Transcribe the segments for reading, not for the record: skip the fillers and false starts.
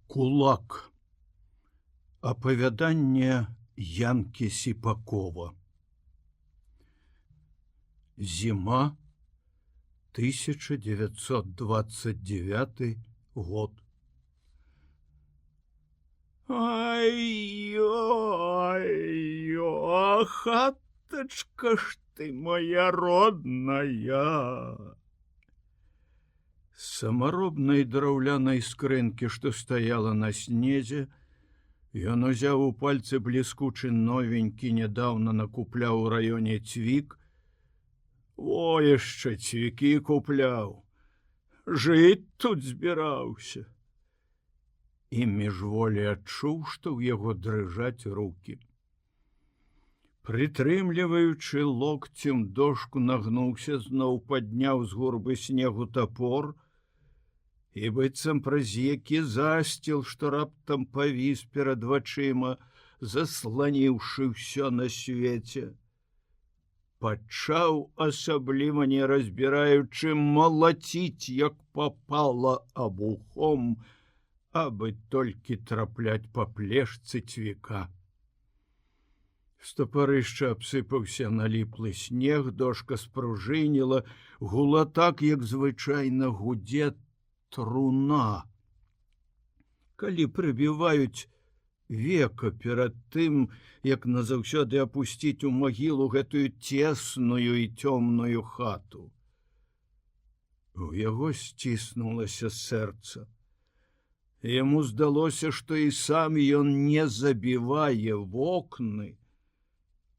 Кулак. Апавяданне Янкі Сіпакова. Зима, 1929 год. Ай-ой-ой, хаточка ж ты моя родная. З самаробнай драўлянай скрынкі, што стаяла на снезе, ён узяў у пальцы бліскучы новенькі, нядаўна накупляў у раёне цвік. О, яшчэ цвікі купляў. Жыць тут збіраўся. І міжволі адчуў, што ў яго дрыжаць рукі. Прытрымліваючы локцем дошку, нагнуўся, зноў падняў з гурбы снегу тапор і быццам праз які засціл, што раптам павіс перад вачыма, засланіўшы ўсё на свеце. Пачаў, асабліва не разбіраючы, малаціць, як папала, абухом, абы толькі трапляць па плешцы цвіка. З тапарышча абсыпаўся наліплы снег, дошка спружыніла, гула так, як звычайна гудзе труна. Калі прыбіваюць века перад тым, як назаўсёды апусціць у магілу гэтую цесную і цёмную хату. У яго сціснулася сэрца. Яму здалося, што і сам ён не забівае вокны,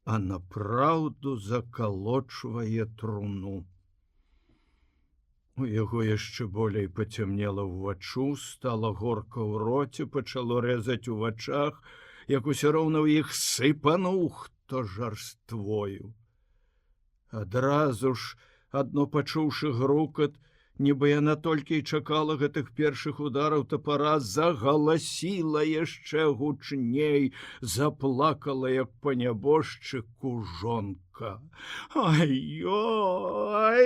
а напраўду закалочвае труну. У яго яшчэ болей пацямнела ўваччу, стала горка ў роце, пачало рэзаць у вачах, як усё роўна ў іх сыпануў хто жарствою. Адразу ж, адно пачуўшы грукат, нібы яна толькі і чакала гэтых першых удараў тапара, загаласіла яшчэ гучней, заплакала, як па нябожчыку, жонка. Ай-ой,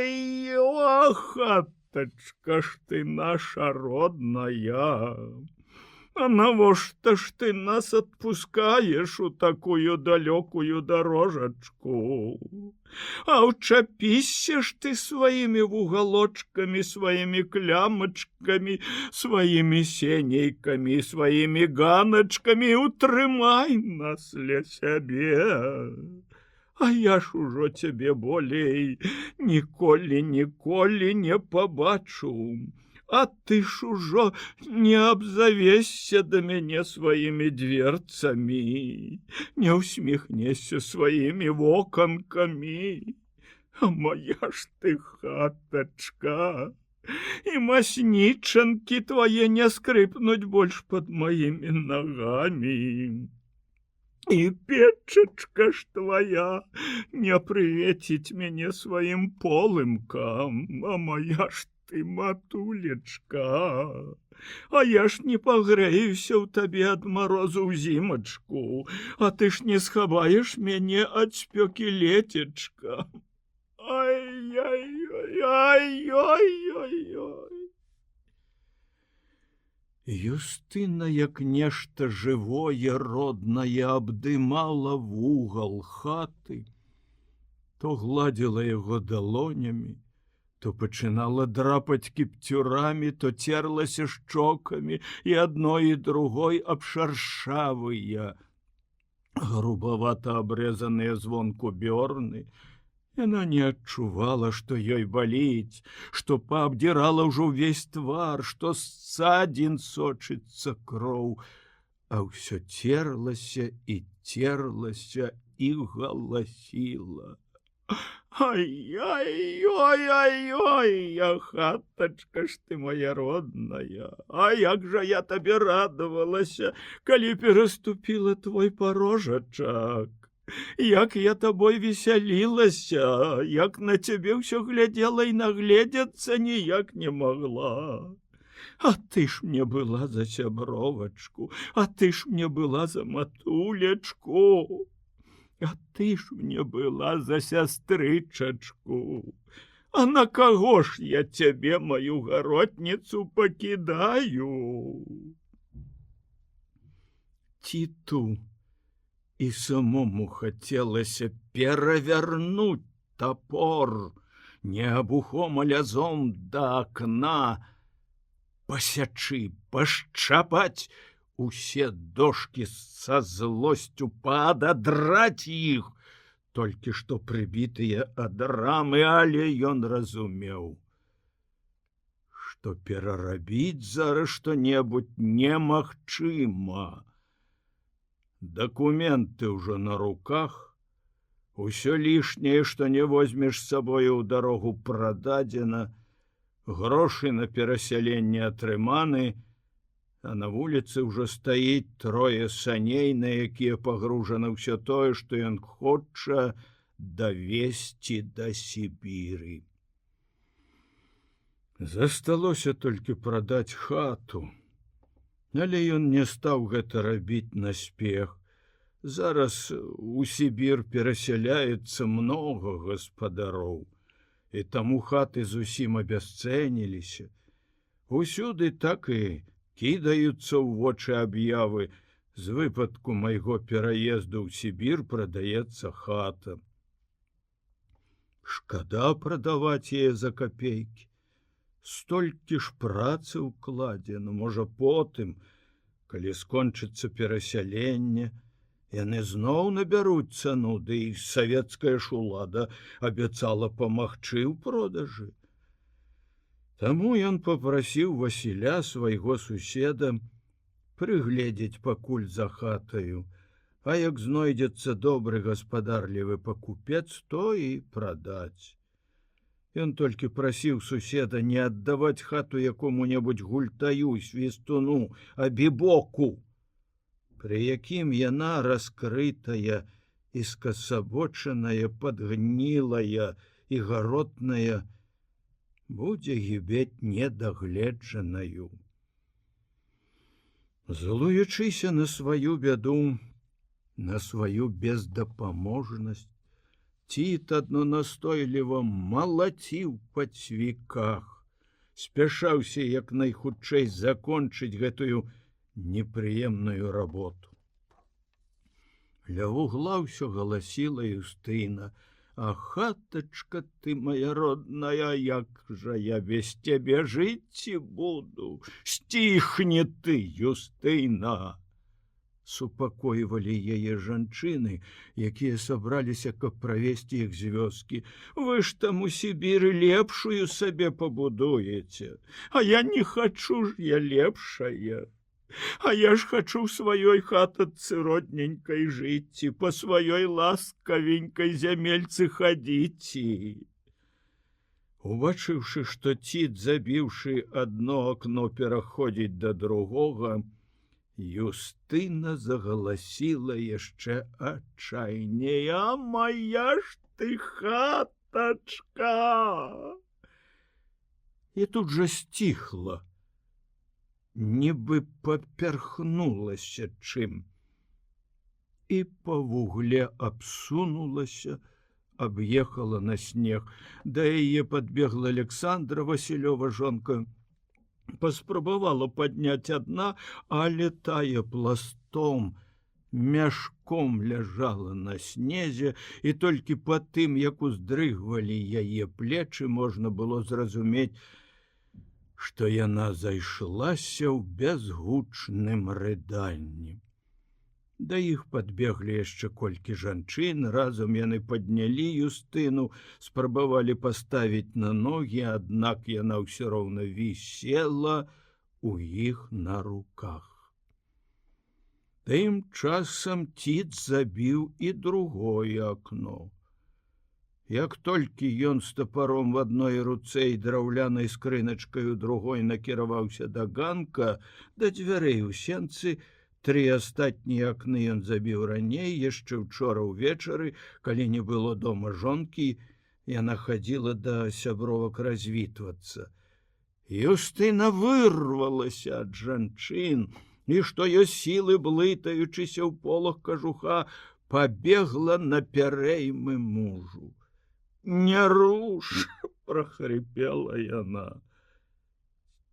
хатачка ж ты наша родная! А навошта ж ты нас адпускаеш у такую далёкую дарожачку? А ўчапіся ж ты сваімі вугалочкамі, сваімі клямачкамі, сваімі сенейкамі, сваімі ганачкамі, утрымай нас ля сябе. А я ж ужо цябе болей ніколі не пабачу. А ты ж ужо не абзавесся да мяне сваімі дверцамі, не ўсміхнешся сваімі воканкамі. А моя ж ты хатачка, і маснічанкі твае не скрыпнуць больш пад маімі нагамі. І печачка ж твая не прывеціць мяне сваім полымкам, а моя ж ты, матулечка, а я ж не пагрэюся ў табе ад марозу ўзімачку, а ты ж не схаваеш мяне ад спёкі лецечка. Ай-ай-ай-ай-ай-ай. Юстына, як нешта жывое, роднае, абдымала вугал хаты, то гладзіла яго далонямі, то пачынала драпаць кіпцюрамі, то церлася шчокамі, і адной і другой абшаршавыя, грубавата абрэзаныя звонку бёрны. Яна не адчувала, што ёй баліць, што паабдзірала ўжо ўвесь твар, што з цадзін сочыцца кроў, а ўсё церлася і галасіла. Ай-ай-ой-ай-ой, хатачка ж ты моя родная, а як жа я табе радавалася, калі пераступіла твой парожачак, як я табой весялілася, як на цябе ўсё глядзела і нагледзецца ніяк не магла. А ты ж мне была за сябровачку, а ты ж мне была за матулечку. А ты ж мне была за сястрычачку. А на каго ж я цябе, маю гаротніцу, пакідаю? Титу і самому хацелася перавярнуць топор не абухом, а лязом да акна, пасячы, пашчапаць усе дошкі са злосцю, пададраць іх, толькі што прыбітыя ад рамы, але ён разумеў, што перарабіць зараз што-небудзь немагчыма. Дакументы ўжо на руках, усё лішняе, што не возьмеш з сабою ў дарогу, прададзена, грошы на перасяленне атрыманы, а на вуліцы ўжо стаіць трое саней, на якія пагружана ўсё тое, што ён хоча давесці да Сібіры. Засталося толькі прадаць хату, але ён не стаў гэта рабіць наспех. Зараз у Сібір перасяляецца многа гаспадароў, і таму хаты зусім абясцэніліся. Усюды так і кідаюцца ў вочы аб'явы: з выпадку майго пераезду ў Сібір прадаецца хата. Шкада прадаваць яе за капейкі. Столькі ж працы ўкладзена, можа потым, калі скончыцца перасяленне, яны зноў набяруць цану, ды і савецкая ж улада абяцала памагчы ў продажы. Таму ён папрасіў Васіля, свайго суседа, прыгледзець пакуль за хатаю, а як знойдзецца добры гаспадарлівы пакупец, то і прадаць. Ён толькі прасіў суседа не аддаваць хату якому-небудзь гультаю, свістуну, абібоку, пры якім яна раскрытая і скасабочаная, падгнілая і гаротная, будзе гібець недагледжанаю. Злуючыся на сваю бяду, на сваю бездапаможнасць, Тит адно настойліва малаціў па цвіках, спяшаўся як найхутчэй закончыць гэтую непрыемную работу. Ля вугла ўсё галасіла Юстына: «А хатачка ты моя родная, як жа я без цябе жыць буду? Сціхні ты, Юстына!» Супакойвалі яе жанчыны, якія сабраліся, каб правесці іх з вёскі. «Вы ж там у Сібіры лепшую сабе пабудуеце, а я не хачу ж я лепшая. А я ж хачу сваёй хатачцы родненькай жыць, па сваёй ласкавенькай зямельцы хадзіць». Убачыўшы, што Тит, забіўшы адно акно, пераходзіць да другога, Юстына загаласіла яшчэ адчайней: «А моя ж ты хатачка!» І тут жа сціхла, нібы паперхнулася чым, і па вугле абсунулася, аб'ехала на снег. Да яе падбегла Александра, Васілёва жонка. Паспрабавала падняць адна, але тая пластом, мяшком ляжала на снезе, і толькі па тым, як уздрыгвалі яе плечы, можна было зразумець, што яна зайшлася ў бязгучным рыданні. Да іх падбеглі яшчэ колькі жанчын, разам яны паднялі Юстыну, спрабавалі паставіць на ногі, аднак яна ўсё роўна вісела у іх на руках. Тым часам Тит забіў і другое акно. Як толькі ён з тапаром в адной руцэ і драўлянай скрыначкай у другой накіраваўся да ганка, да дзвярэй у сенцы, тры астатнія акны ён забіў раней, яшчэ учора ўвечары, калі не было дома жонкі, яна хадзіла да сябровак развітвацца. Юстына вырвалася ад жанчын і, што ёсць сілы, блытаючыся ў полах кажуха, пабегла на пярэймы мужу. «Не руш!» – прахрыпела яна.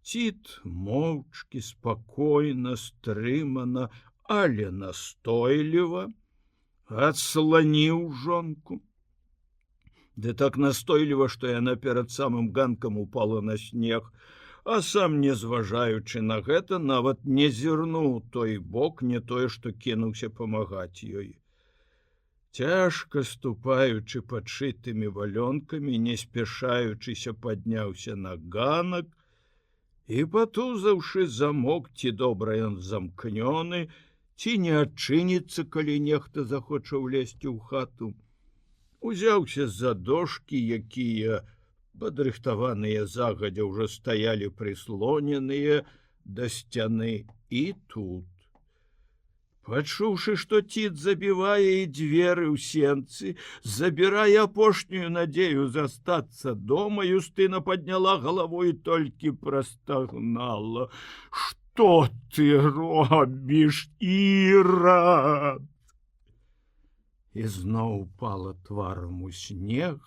Тит моўчкі, спакойна, стрымана, але настойліва адсланіў жонку. Ды так настойліва, што яна перад самым ганкам упала на снег, а сам, не зважаючы на гэта, нават не зірнуў той бок, не тое, што кінуўся памагаць ёй. Цяжка ступаючы падшытымі валёнкамі, не спяшаючыся, падняўся на ганак і, патузаўшы замок, ці добра ён замкнёны, ці не адчыніцца, калі нехта захоча ўлезці ў хату, узяўся за дошкі, якія, падрыхтаваныя загадзя, ўжо стаялі прыслоненыя да сцяны, і тут. Пачуўшы, што ціт забівае і дзверы ў сенцы, забірае апошнюю надзею застацца дома, Юстына падняла галаву і толькі прастагнала: «Што ты робіш, Ірад?» І зноў упала тварам у снег,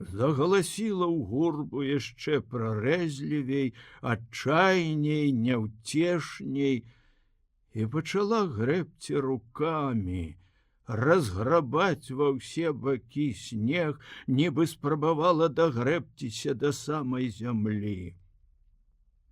загаласіла ў гурбу яшчэ прарэзлівей, адчайней, няўцешней, і пачала грэбці рукамі, разграбаць ва ўсе бакі снег, нібы спрабавала дагрэбціся да самай зямлі.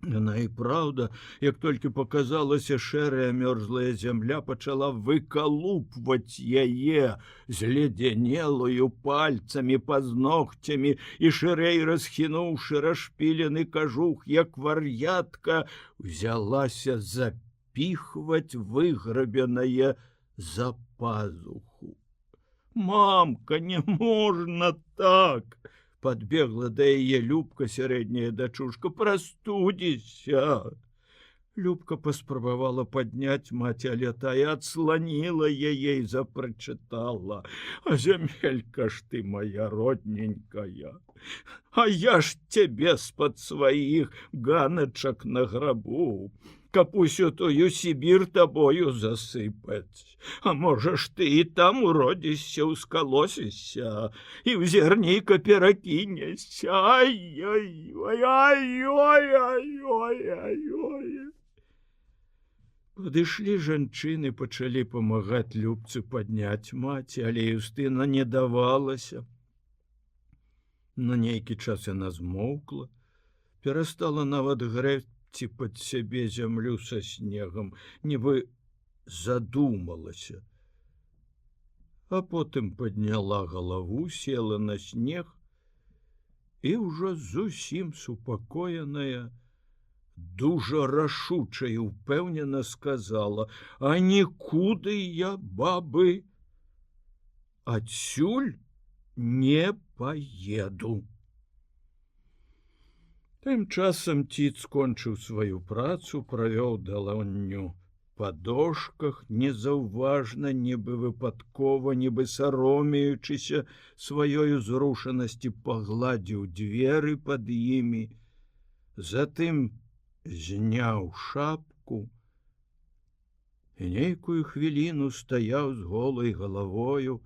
Яна і праўда, як толькі паказалася шэрая мёрзлая зямля, пачала выкалупваць яе зледзянелую пальцамі, пазногцямі, і шырэй расхінуўшы расшпілены кажух, як вар'ятка, узялася запіхваць выграбенае за пазуху. «Мамка, не можна так!» Подбегла да яе Любка, сярэдняя дачушка. «Прастудзіся!» Любка паспрабавала падняць маці, але тая адсланіла яе і запрачытала: «А зямелька ж ты моя родненькая! А я ж цябе з-пад сваіх ганачак награбу, каб усю тую Сібір табою засыпаць. А можа ж ты і там уродзішся, ускалосішся, і ў зерніка перакінешся. Ай-ой-ой-ой-ой-ой-ой-ой!» Падышлі жанчыны, пачалі памагаць Любцы падняць маці, але Юстына не давалася. На нейкі час яна змоўкла, перастала нават грэбці пад сябе зямлю са снегам, нібы задумалася. А потым падняла галаву, села на снег і ўжо зусім супакоеная, дужа рашуча і ўпэўнена сказала: «А нікуды я, бабы, адсюль не поеду». Тым часам ціт скончыў сваю працу, правёў далонню па дошках, незаўважна, нібы выпадкова, нібы саромеючыся сваёй зрушанасці, пагладзіў дзверы пад імі, затым зняў шапку і нейкую хвіліну стаяў з голай галавою,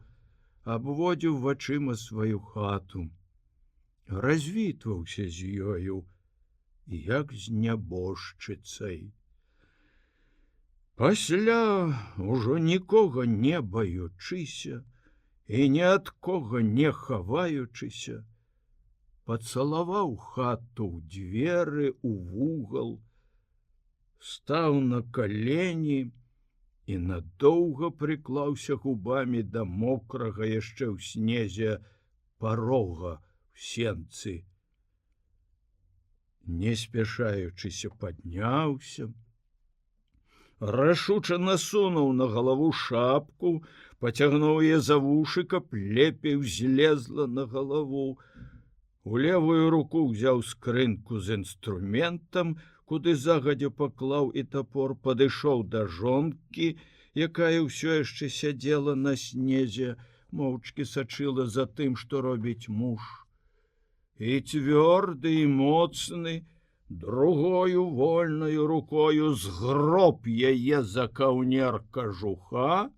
абводзіў вачыма сваю хату, развітваўся з ёю, як з нябожчыцай. Пасля, ужо нікога не баючыся і ні ад кога не хаваючыся, пацалаваў хату ў дзверы, у вугал, стаў на калені і надоўга прыклаўся губамі да мокрага яшчэ ў снезе парога в сенцы. Не спяшаючыся падняўся, рашуча насунуў на галаву шапку, пацягнуў яе за вушы, каб лепей узлезла на галаву. У левую руку ўзяў скрынку з інструментам, куды загадзя паклаў і тапор, падышоў да жонкі, якая ўсё яшчэ сядзела на снезе, моўчкі сачыла за тым, што робіць муж. І цвёрды і моцны, другою вольнаю рукою згроб яе за каўнер кажуха,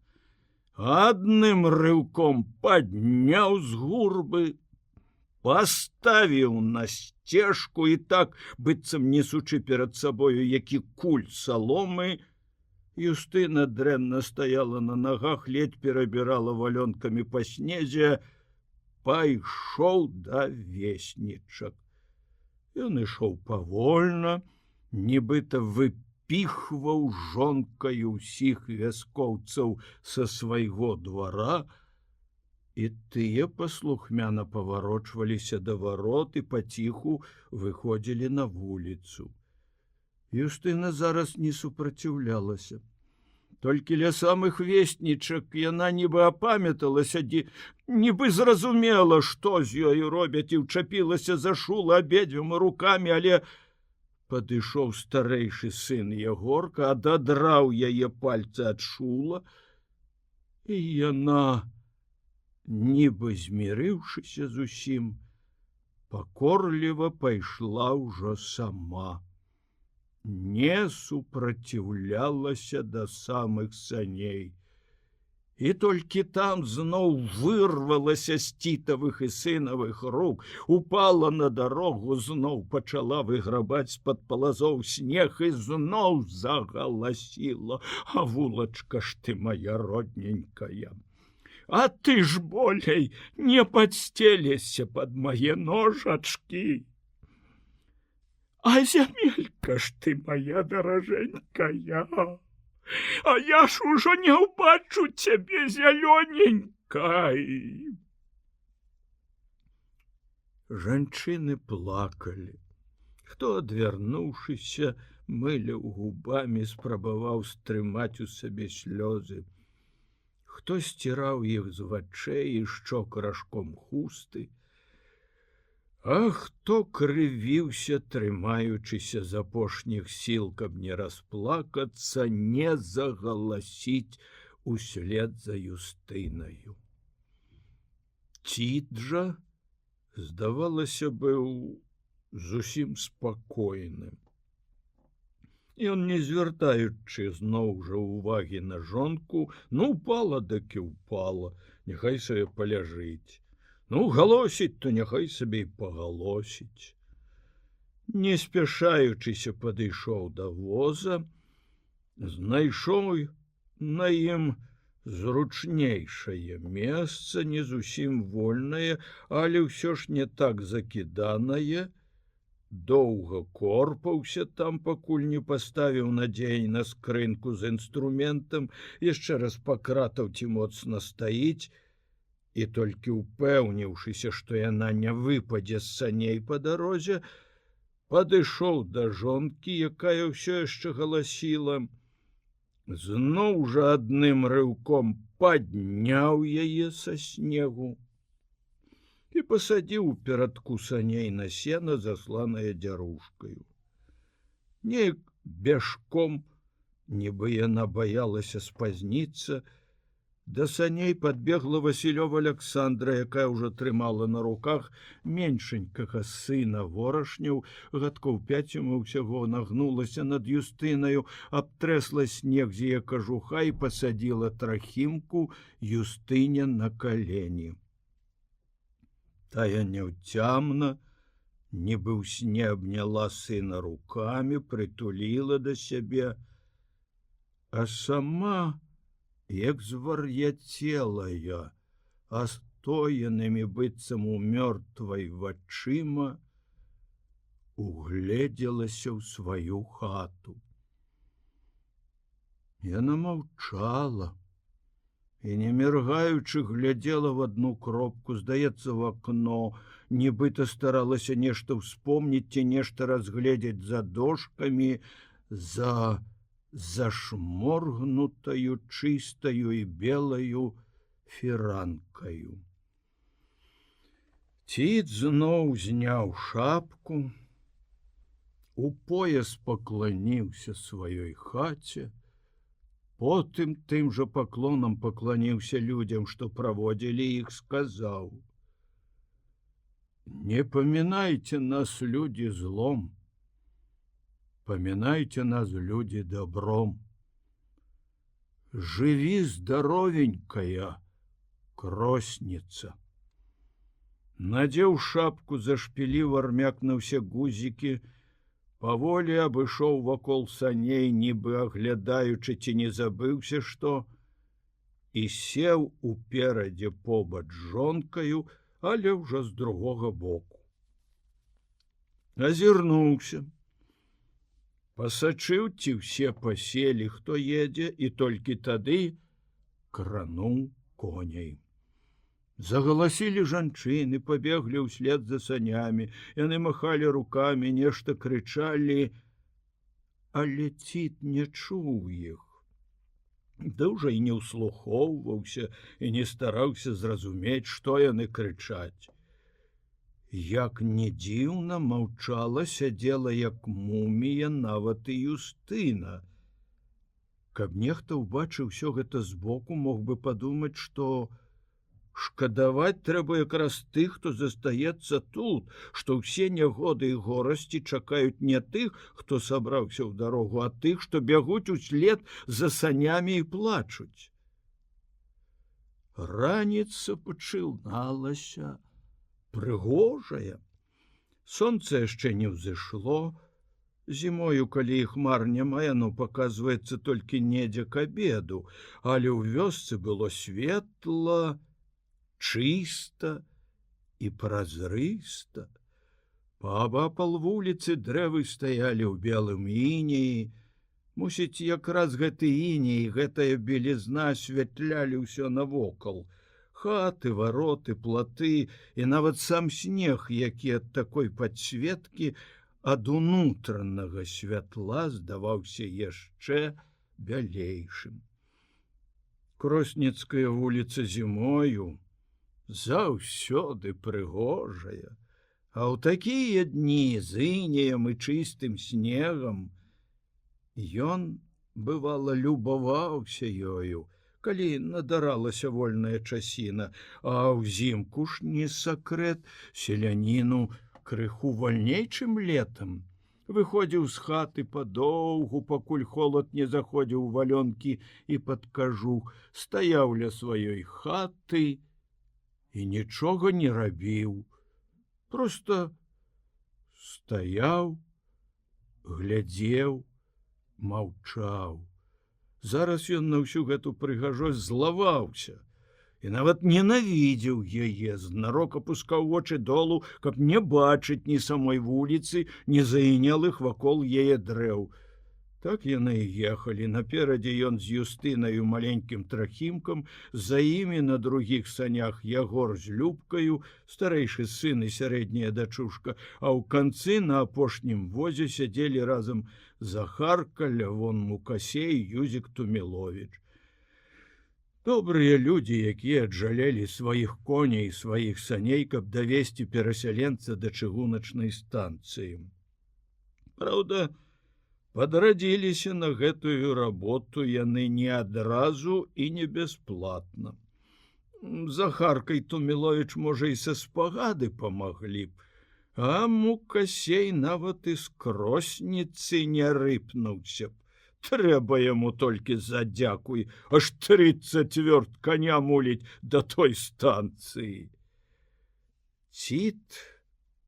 адным рыўком падняў з гурбы, паставіў на сцежку і так, быццам несучы перад сабою які куль саломы, Юстына дрэнна стаяла на нагах, ледь перабірала валёнкамі па снезе. Пайшоў да веснічак. Ён ішоў павольна, нібыта выпіхваў жонкаю ўсіх вяскоўцаў са свайго двара, і тыя паслухмяна паварочваліся да варот і паціху выходзілі на вуліцу. Юстына зараз не супраціўлялася. Толькі ля самых веснічак яна нібы апамяталася, нібы зразумела, што з ёю робяць, і ўчапілася за шула абедзвюма рукамі, але падышоў старэйшы сын Ягорка, ададраў яе пальцы ад шула, і яна, нібы змірыўшыся зусім, пакорліва пайшла ўжо сама. Не супраціўлялася да самых саней. І толькі там зноў вырвалася з цітавых і сынавых рук, упала на дарогу, зноў пачала выграбаць з-пад палазоў снег і зноў загаласіла: «А вулачка ж ты моя родненькая! А ты ж болей не падсцелешся пад мае ножачкі! А зямелька ж ты моя даражэнькая! А я ж ужо не ўбачу цябе зялёненькай!» Жанчыны плакалі. Хто, адвярнуўшыся, мыляў губамі, спрабаваў стрымаць у сабе слёзы. Хто сціраў іх з вачэй і шчок ражком хусты, а хто крывіўся, трымаючыся з апошніх сіл, каб не расплакацца, не загаласіць услед за Юстынаю. Цід жа, здавалася, быў зусім спакойным. Ён, не звяртаючы зноў жа ўвагі на жонку, упала, дык і ўпала, няхай сабе паляжыць. Галосіць, то няхай сабе і пагалосіць. Не спяшаючыся, падышоў да воза, знайшоў на ім зручнейшае месца, не зусім вольнае, але ўсё ж не так закіданае. Доўга корпаўся там, пакуль не паставіў надзей на скрынку з інструментам, яшчэ раз пакратаў, ці моцна стаіць, і толькі упэўніўшыся, што яна не выпадзе з саней па дарозе, падышоў да жонкі, якая ўсё яшчэ галасіла, зноў жа адным рыўком падняў яе са снегу і пасадзіў у перадку саней на сена, засланае дзярушкаю. Неяк бяжком, нібы яна баялася спазніцца, да саней падбегла Васілёва Аляксандра, якая ўжо трымала на руках меншенькага сына ворашняў, гадкоў 5 яму ўсяго, нагнулася над Юстынаю, абтрэсла снег з яе кажуха і пасадзіла Трахімку Юстыне на калені. Тая няўцямна, нібы ў сне, абняла сына рукамі, прытуліла да сябе, а сама, як звар'яцелая, астоянымі быццам у мёртвай вачыма, угледзелася ў сваю хату. Яна маўчала і, не міргаючы, глядзела в адну кропку, здаецца, в акно, нібыта старалася нешта ўспомніць ці нешта разгледзець за дошкамі, за зашморгнутаю, чыстаю і белаю фіранкаю. Цід зноў зняў шапку, у пояс пакланіўся сваёй хаце, потым тым жа паклонам пакланіўся людзям, што праводзілі іх, сказаў: «Не памінайце нас, людзі, злом, памінайце нас, людзі, добром. Жыві здаровенькая, кросніца». Надзеў шапку, зашпіліў армяк на ўсе гузікі, Паволі абышоў вакол саней, нібы аглядаючы, ці не забыўся што, і сеў уперадзе побач з жонкаю, але ўжо з другога боку. Азірнуўся, пасачыў, ці ўсе паселі, хто едзе, і толькі тады крануў коней. Загаласілі жанчыны, пабеглі ўслед за санямі, яны махалі рукамі, нешта крычалі, але Цід не чуў іх. Да ўжо і не ўслухоўваўся і не стараўся зразумець, што яны крычаць. Як не дзіўна, маўчала, сядзела як мумія нават і Юстына. Каб нехта ўбачыў усё гэта збоку, мог бы падумаць, што шкадаваць трэба якраз тых, хто застаецца тут, што ўсе нягоды і горасці чакаюць не тых, хто сабраўся ў дарогу, а тых, што бягуць услед за санямі і плачуць. Раніца пачыналася прыгожая. Сонца яшчэ не ўзышло. Зімою, калі і хмар няма, яно паказваецца толькі недзе к абеду, але ў вёсцы было светла, чыста і празрыста. Паабапал вуліцы дрэвы стаялі ў белым інеі. Мусіць, якраз гэты іней, гэтая белізна асвятлялі ўсё навокал. Хаты, вароты, платы і нават сам снег, які ад такой падсветкі ад унутранага святла здаваўся яшчэ бялейшым. Кросніцкая вуліца зімою заўсёды прыгожая, а ў такія дні з інеем і чыстым снегам ён, бывала, любаваўся ёю, калі надаралася вольная часіна, а ўзімку ж не сакрэт, селяніну крыху вальней, чым летам. Выходзіў з хаты падоўгу, пакуль холад не заходзіў у валёнкі і пад кажух, стаяў ля сваёй хаты і нічога не рабіў. Проста стаяў, глядзеў, маўчаў. Зараз ён на ўсю гэту прыгажосць злаваўся і нават ненавідзеў яе, знарок апускаў вочы долу, каб не бачыць ні самой вуліцы, ні заінялых вакол яе дрэў. Так яны і ехалі. Наперадзе ён з Юстынаю маленькім трахімкам, за імі на другіх санях Ягор з Любкаю, старэйшы сын і сярэдняя дачушка, а ў канцы на апошнім возе сядзелі разам Захарка, Лявон Мукасей, Юзік Туміловіч. Добрыя людзі, якія аджалелі сваіх коней і сваіх саней, каб давесці перасяленца да чыгуначнай станцыі. Праўда, падрадзіліся на гэтую работу яны не адразу і не бясплатна. Захарка і Туміловіч, можа, і са спагады памаглі б, а Мукасей нават і з кросніцы не рыпнуўся б. Трэба яму толькі задзякуй, аж 30 вёрт коня муліць да той станцыі. Цід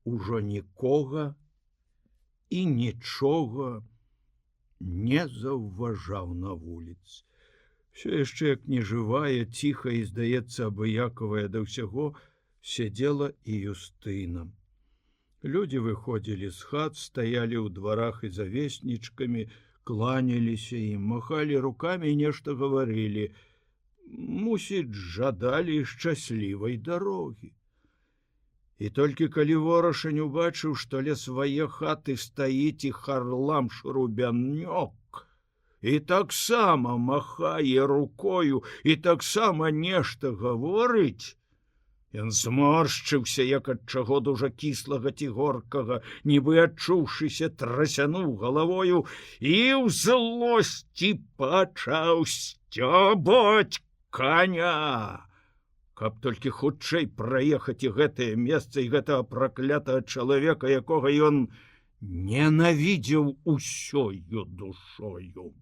ужо нікога і нічога не заўважаў на вуліцы. Всё яшчэ як нежывая, ціха і, здаецца, абыякавая да ўсяго, сядзела і Юстына. Людзі выходзілі з хат, стаялі ў дварах і завеснічкамі, кланяліся ім, махалі рукамі і нешта гаварылі. Мусіць, жадалі шчаслівай дарогі. І толькі калі Ворашань убачыў, што ля свае хаты стаіць і Харлам Шрубянёк, і таксама махае рукою, і таксама нешта гаворыць, ён зморшчыўся, як ад чаго дужа кіслага ці горкага, нібы адчуўшыся, трасянуў галавою і ў злосці пачаў сцёбаць коня. Каб толькі хутчэй праехаць і гэтае месца, і гэтага праклятага чалавека, якога ён ненавідзеў усёю душою.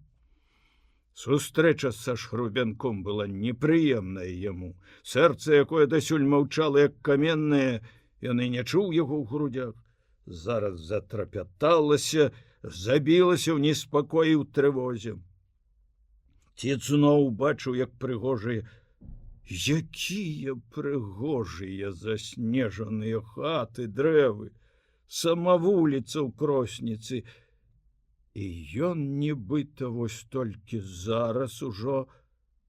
Сустрэча са Шрубянком была непрыемная яму. Сэрца, якое дасюль маўчала, як каменнае, ён і не чуў яго ў грудях. зараз затрапяталася, забілася ў неспакоі ў трывозе. Цід зноў бачыў, як прыгожыя, якія прыгожыя заснежаныя хаты, дрэвы, сама вуліца ў Кросніцы. І ён нібыта вось толькі зараз ужо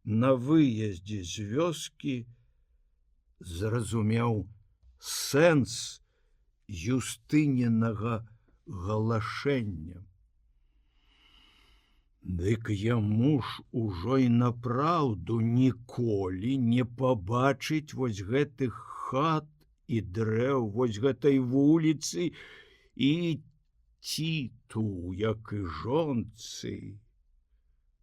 на выездзе з вёскі зразумеў сэнс Юстынінага галашэння. Дык яму ж ужо і напраўду ніколі не пабачыць вось гэтых хат і дрэў, вось гэтай вуліцы і ціту, як і жонцы.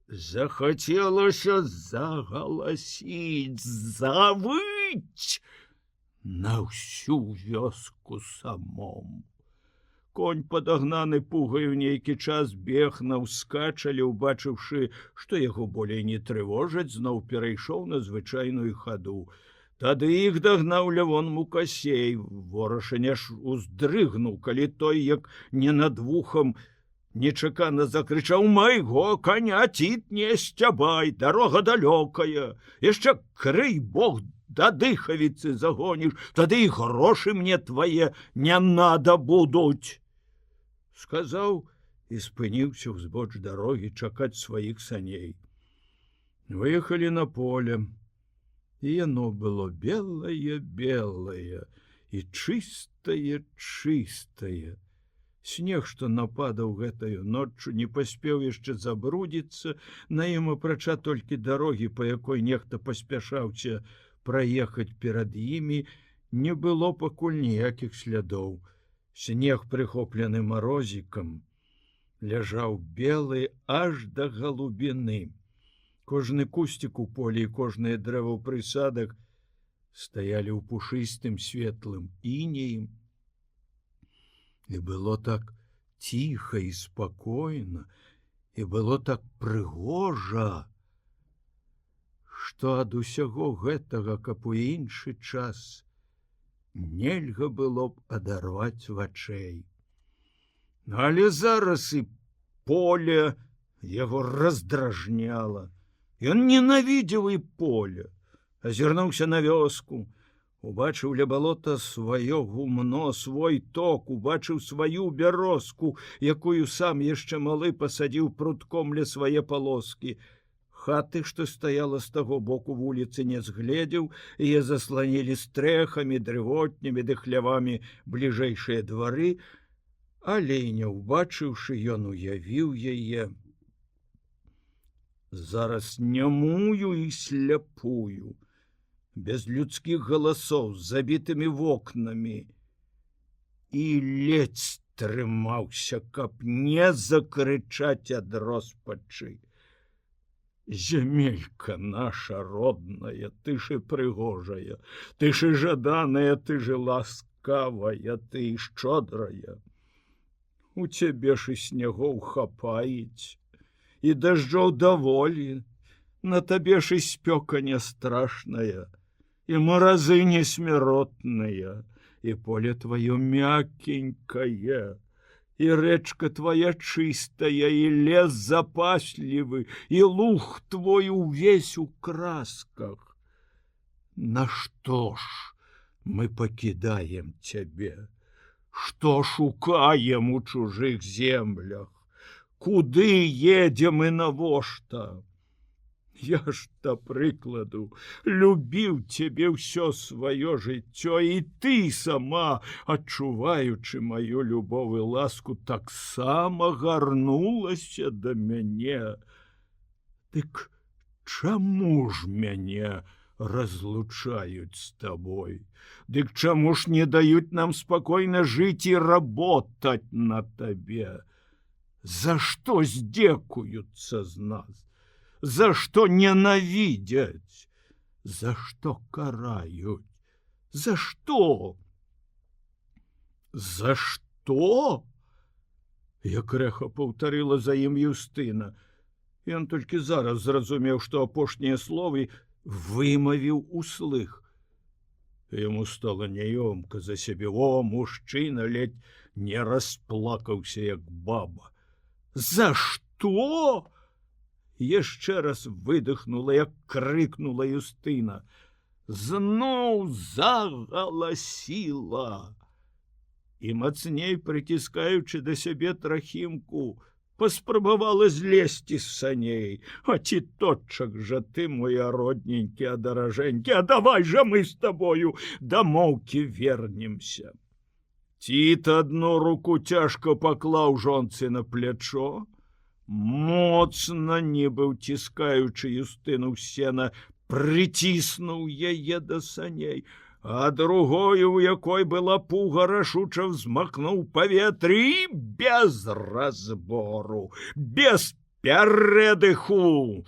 Захацелася загаласіць, завыць на ўсю вёску самому. Конь, падагнаны пугаю нейкі час, бег наўскачалі, убачыўшы, што яго болей не трывожаць, зноў перайшоў на звычайную хаду. Тады іх дагнаў Лявон Мукасей. Ворашаня ж уздрыгнуў, калі той, як не над вухам, нечакана закрычаў: «Майго коня, Цід, не сцябай, дарога далёкая, яшчэ, крый Бог, да дыхавіцы загоніш, тады і грошы мне твае не надо будуць», — сказаў і спыніўся ўзбоч дарогі чакаць сваіх саней. Выехалі на поле, і яно было белае-белае і чыстае-чыстае. Снег, што нападаў гэтаю ноччу, не паспеў яшчэ забрудзіцца, на ім апрача толькі дарогі, па якой нехта паспяшаўся праехаць перад імі, не было пакуль ніякіх слядоў. Снег, прыхоплены марозікам, ляжаў белы аж да галубіны. Кожны кусцік у полі і кожнае дрэва ў прысадах стаялі ў пушыстым светлым інеем. І было так ціха і спакойна, і было так прыгожа, што ад усяго гэтага, каб у іншы час, нельга было б адарваць вачэй. Але зараз і поле яго раздражняла. Ён ненавідзеў і поле, азірнуўся на вёску, убачыў ля балота сваё гумно, свой ток, убачыў сваю бярозку, якую сам яшчэ малы пасадзіў прутком ля свае палоскі. Хаты, што стаяла з таго боку вуліцы, не згледзеў, яе засланілі стрэхамі, дрывотнямі ды хлявамі бліжэйшыя двары, але і не ўбачыўшы, ён уявіў яе зараз нямую і сляпую, без людскіх галасоў, з забітымі вокнамі, і ледзь трымаўся, каб не закрычаць ад роспачы: «Зямелька наша родная, ты ж і прыгожая, ты ж і жаданая, ты ж і ласкавая, ты і шчодрая. У цябе ж і снягоў хапаіць, і дажджоў даволі, на табе ж і спёка не страшная, і маразы не смяротныя, і поле тваё мякенькае, і рэчка твоя чыстая, і лес запаслівы, і луг твой увесь у красках. Нашто ж мы пакідаем цябе? Што шукаем у чужых землях? Куды едзем і навошта? Я ж, да прыкладу, любіў цябе ўсё сваё жыццё, і ты сама, адчуваючы маю любоў і ласку, таксама гарнулася да мяне. Дык чаму ж мяне разлучаюць з табой? Дык чаму ж не даюць нам спакойна жыць і работаць на табе? За што здзекуюцца з нас? За што ненавідзяць? За што караюць? За што? За што? Як рэха паўтарыла за ім Юстына. Ён толькі зараз зразумеў, што апошнія словы вымавіў услых. Яму стала няёмка за сябе. О, мужчына ледь не расплакаўся, як баба. За што? Яшчэ раз выдохнула, як крыкнула Юстына. Зноў загаласіла. І мацней прыціскаючы да сябе Трахімку, паспрабавала злезці з саней. А ці тотчак жа ты, моя родненькі, а даражэнькі, а давай жа мы з табою дамоўкі вернемся. Ціт адну руку цяжка паклаў жонцы на плячо, моцна, нібы ўціскаючы Юстыну ў сена, прыціснуў яе да саней, а другою, у якой была пуга, рашуча взмахнуў паветры і без разбору, без пярэдыху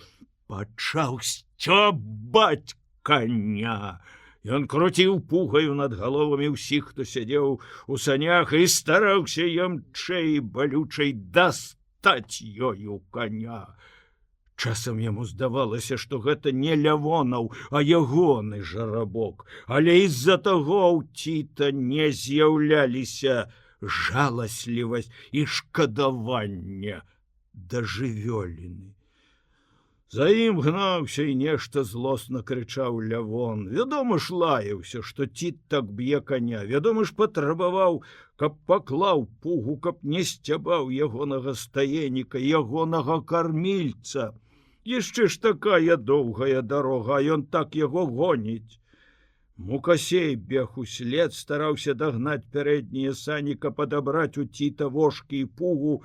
пачаў сцёбаць каня. Ён круціў пугаю над галовамі ўсіх, хто сядзеў у санях, і стараўся ямчэй балючай дастаць ёю каня. Часам яму здавалася, што гэта не Лявонаў, а ягоны жарабок, але з-за таго ў Ціта не з'яўляліся жаласлівасць і шкадаванне да жывёліны. За ім гнаўся і нешта злосна крычаў Лявон. Вядома ж, лаяўся, што Ціт так б'е каня. Вядома ж, патрабаваў, каб паклаў пугу, каб не сцябаў ягонага стаенніка, ягонага кармільца. Яшчэ ж такая доўгая дарога, а ён так яго гоніць. Мукасей бег услед, стараўся дагнаць пярэднія сані, каб падабраць у Ціта вожкі і пугу,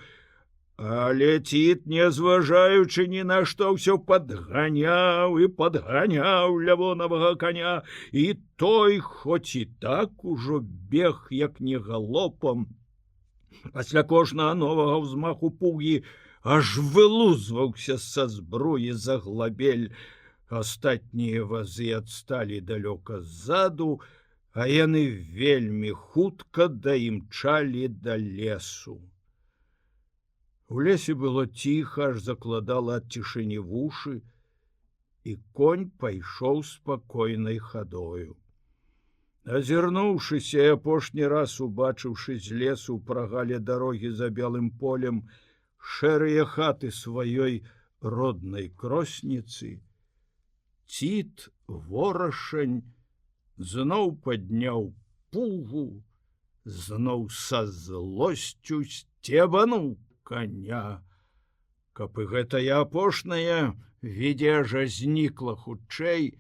але Ціт, не зважаючы ні на што, ўсё падганяў і падганяў Лявонавага каня, і той, хоць і так ужо бег, як не галопам, пасля кожнага новага ўзмаху пугі аж вылузваўся са збруі за глабель. Астатнія вазы адсталі далёка ззаду, а яны вельмі хутка даімчалі да лесу. У лесе было ціха, аж закладала ад цішыні вушы, і конь пайшоў спакойнай хадою. Азірнуўшыся і апошні раз убачыўшы з лесу ў прагале дарогі за белым полем шэрыя хаты сваёй роднай кросніцы, Ціт ворашань зноў падняў пугу, зноў са злосцю сцебануў коня. Каб і гэтая апошняя відзежа знікла хутчэй,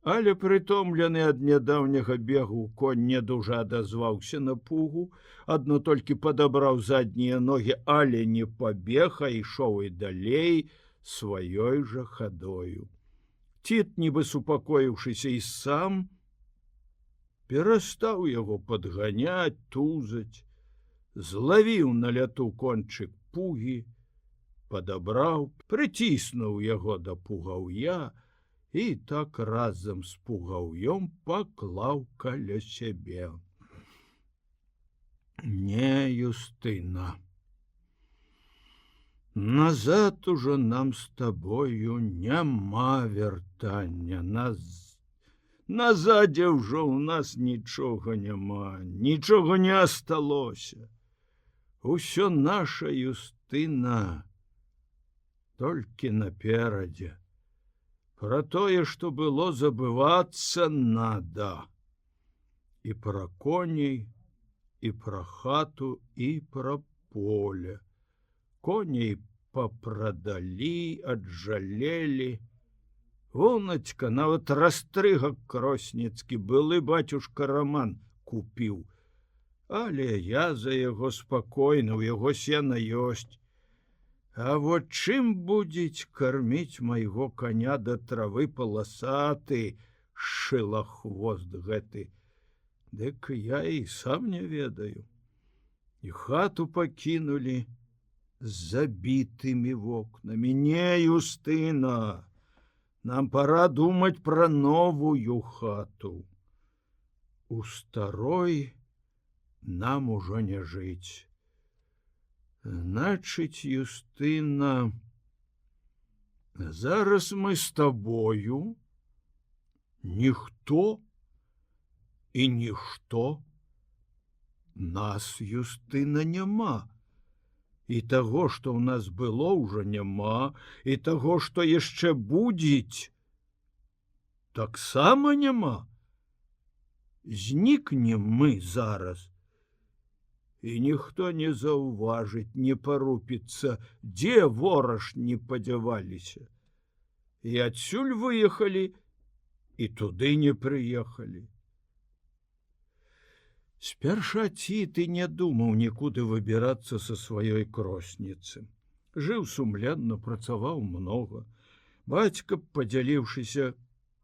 але прытомлены ад нядаўняга бегу конь не дужа адазваўся на пугу, адно толькі падабраў заднія ногі, але не пабег, а ішоў і далей сваёй жа хадою. Ціт, нібы супакоіўшыся, і сам перастаў яго падганяць, тузаць, злавіў на ляту кончык пугі, падабраў, прыціснуў яго да пугаўя і так разам з пугаўём паклаў каля сябе. Не, Юстына, назад ужо нам з табою няма вяртання. Назадзе ўжо ў нас нічога няма, нічога не асталося. Усё наша, Юстына, толькі наперадзе. Пра тое, што было, забывацца надо. І пра коней, і пра хату, і пра поле. Коней папрадалі, аджалелі. Вонацька, нават растрыгак кросніцкі былы бацюшка Раман купіў. Але я за яго спакойна, у яго сена ёсць. А вот чым будзець карміць майго коня да травы паласаты, шылахвост гэты? Дык я і сам не ведаю. І хату пакінулі з забітымі вокнамі. Не, Юстына, нам пора думаць пра новую хату. У старой нам ужо не жыць. Значыць, Юстына, зараз мы з табою ніхто і нішто. Нас, Юстына, няма. І таго, што ў нас было, ўжо няма, і таго, што яшчэ будзець, таксама няма. Знікнем мы зараз, і ніхто не заўважыць, не парупіцца, дзе ворашні падзяваліся. І адсюль выехалі, і туды не прыехалі. Спярша Ціт і не думаў нікуды выбірацца са сваёй кросніцы. Жыў сумленна, працаваў многа. Бацька, падзяліўшыся,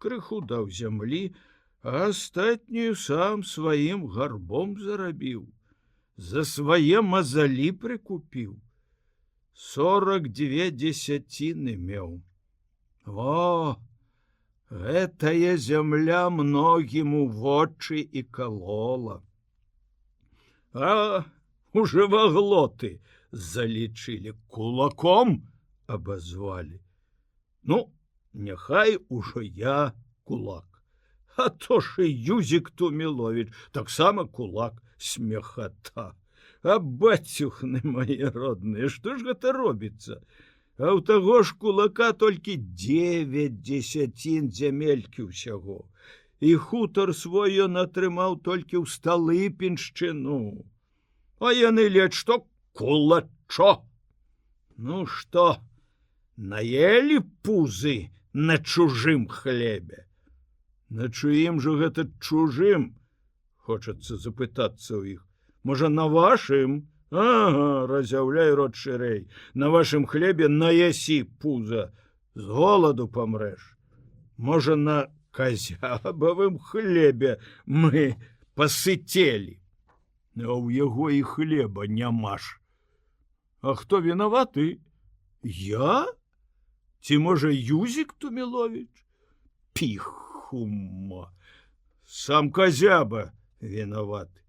крыху даў зямлі, а астатнюю сам сваім гарбом зарабіў. За свае мазалі прыкупіў. 42 дзесяціны меў. О, гэтая зямля многім у вочы і калола. А у жываглоты залічылі, кулаком абазвалі. Ну, няхай ужо я кулак. А то ж і Юзік Туміловіч, таксама кулак, смехата. А бацюхны мае родныя, што ж гэта робіцца? А ў таго ж кулака толькі 9 дзесяцін зямелькі ўсяго. І хутар свой ён атрымаў толькі ў Сталыпіншчыну. А яны ледь што кулачо. Ну што, наелі пузы на чужым хлебе? На чыім жа гэта чужым? Хочацца запытацца ў іх. Можа, на вашым? Ага, разяўляй рот шырэй. На вашым хлебе наясі пуза, з голаду памрэш. Можа, на казябавым хлебе мы пасыцелі. А ў яго і хлеба няма ж. А хто вінаваты? Я? Ці, можа, Юзік Туміловіч? Піхума. Сам казяба вінаваты.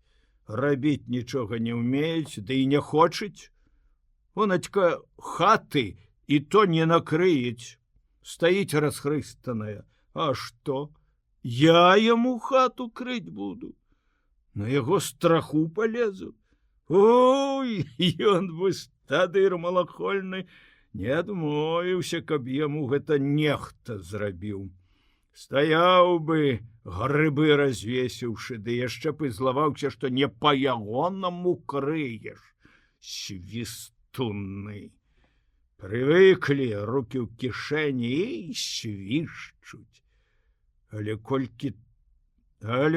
Рабіць нічога не ўмеюць, ды і не хочуць. Вонацька хаты і то не накрыюць. Стаіць расхрыстаная. А што? Я яму хату крыць буду. На яго страху палезу. Ой, ён выстадыр малахольны не адмовіўся, каб яму гэта нехта зрабіў. Стаяў бы, грыбы развесіўшы, ды яшчэ б і злаваўся, што не па-ягонаму крыеш. Свістуны. Прывыклі, рукі ў кішэні і свішчуць. Але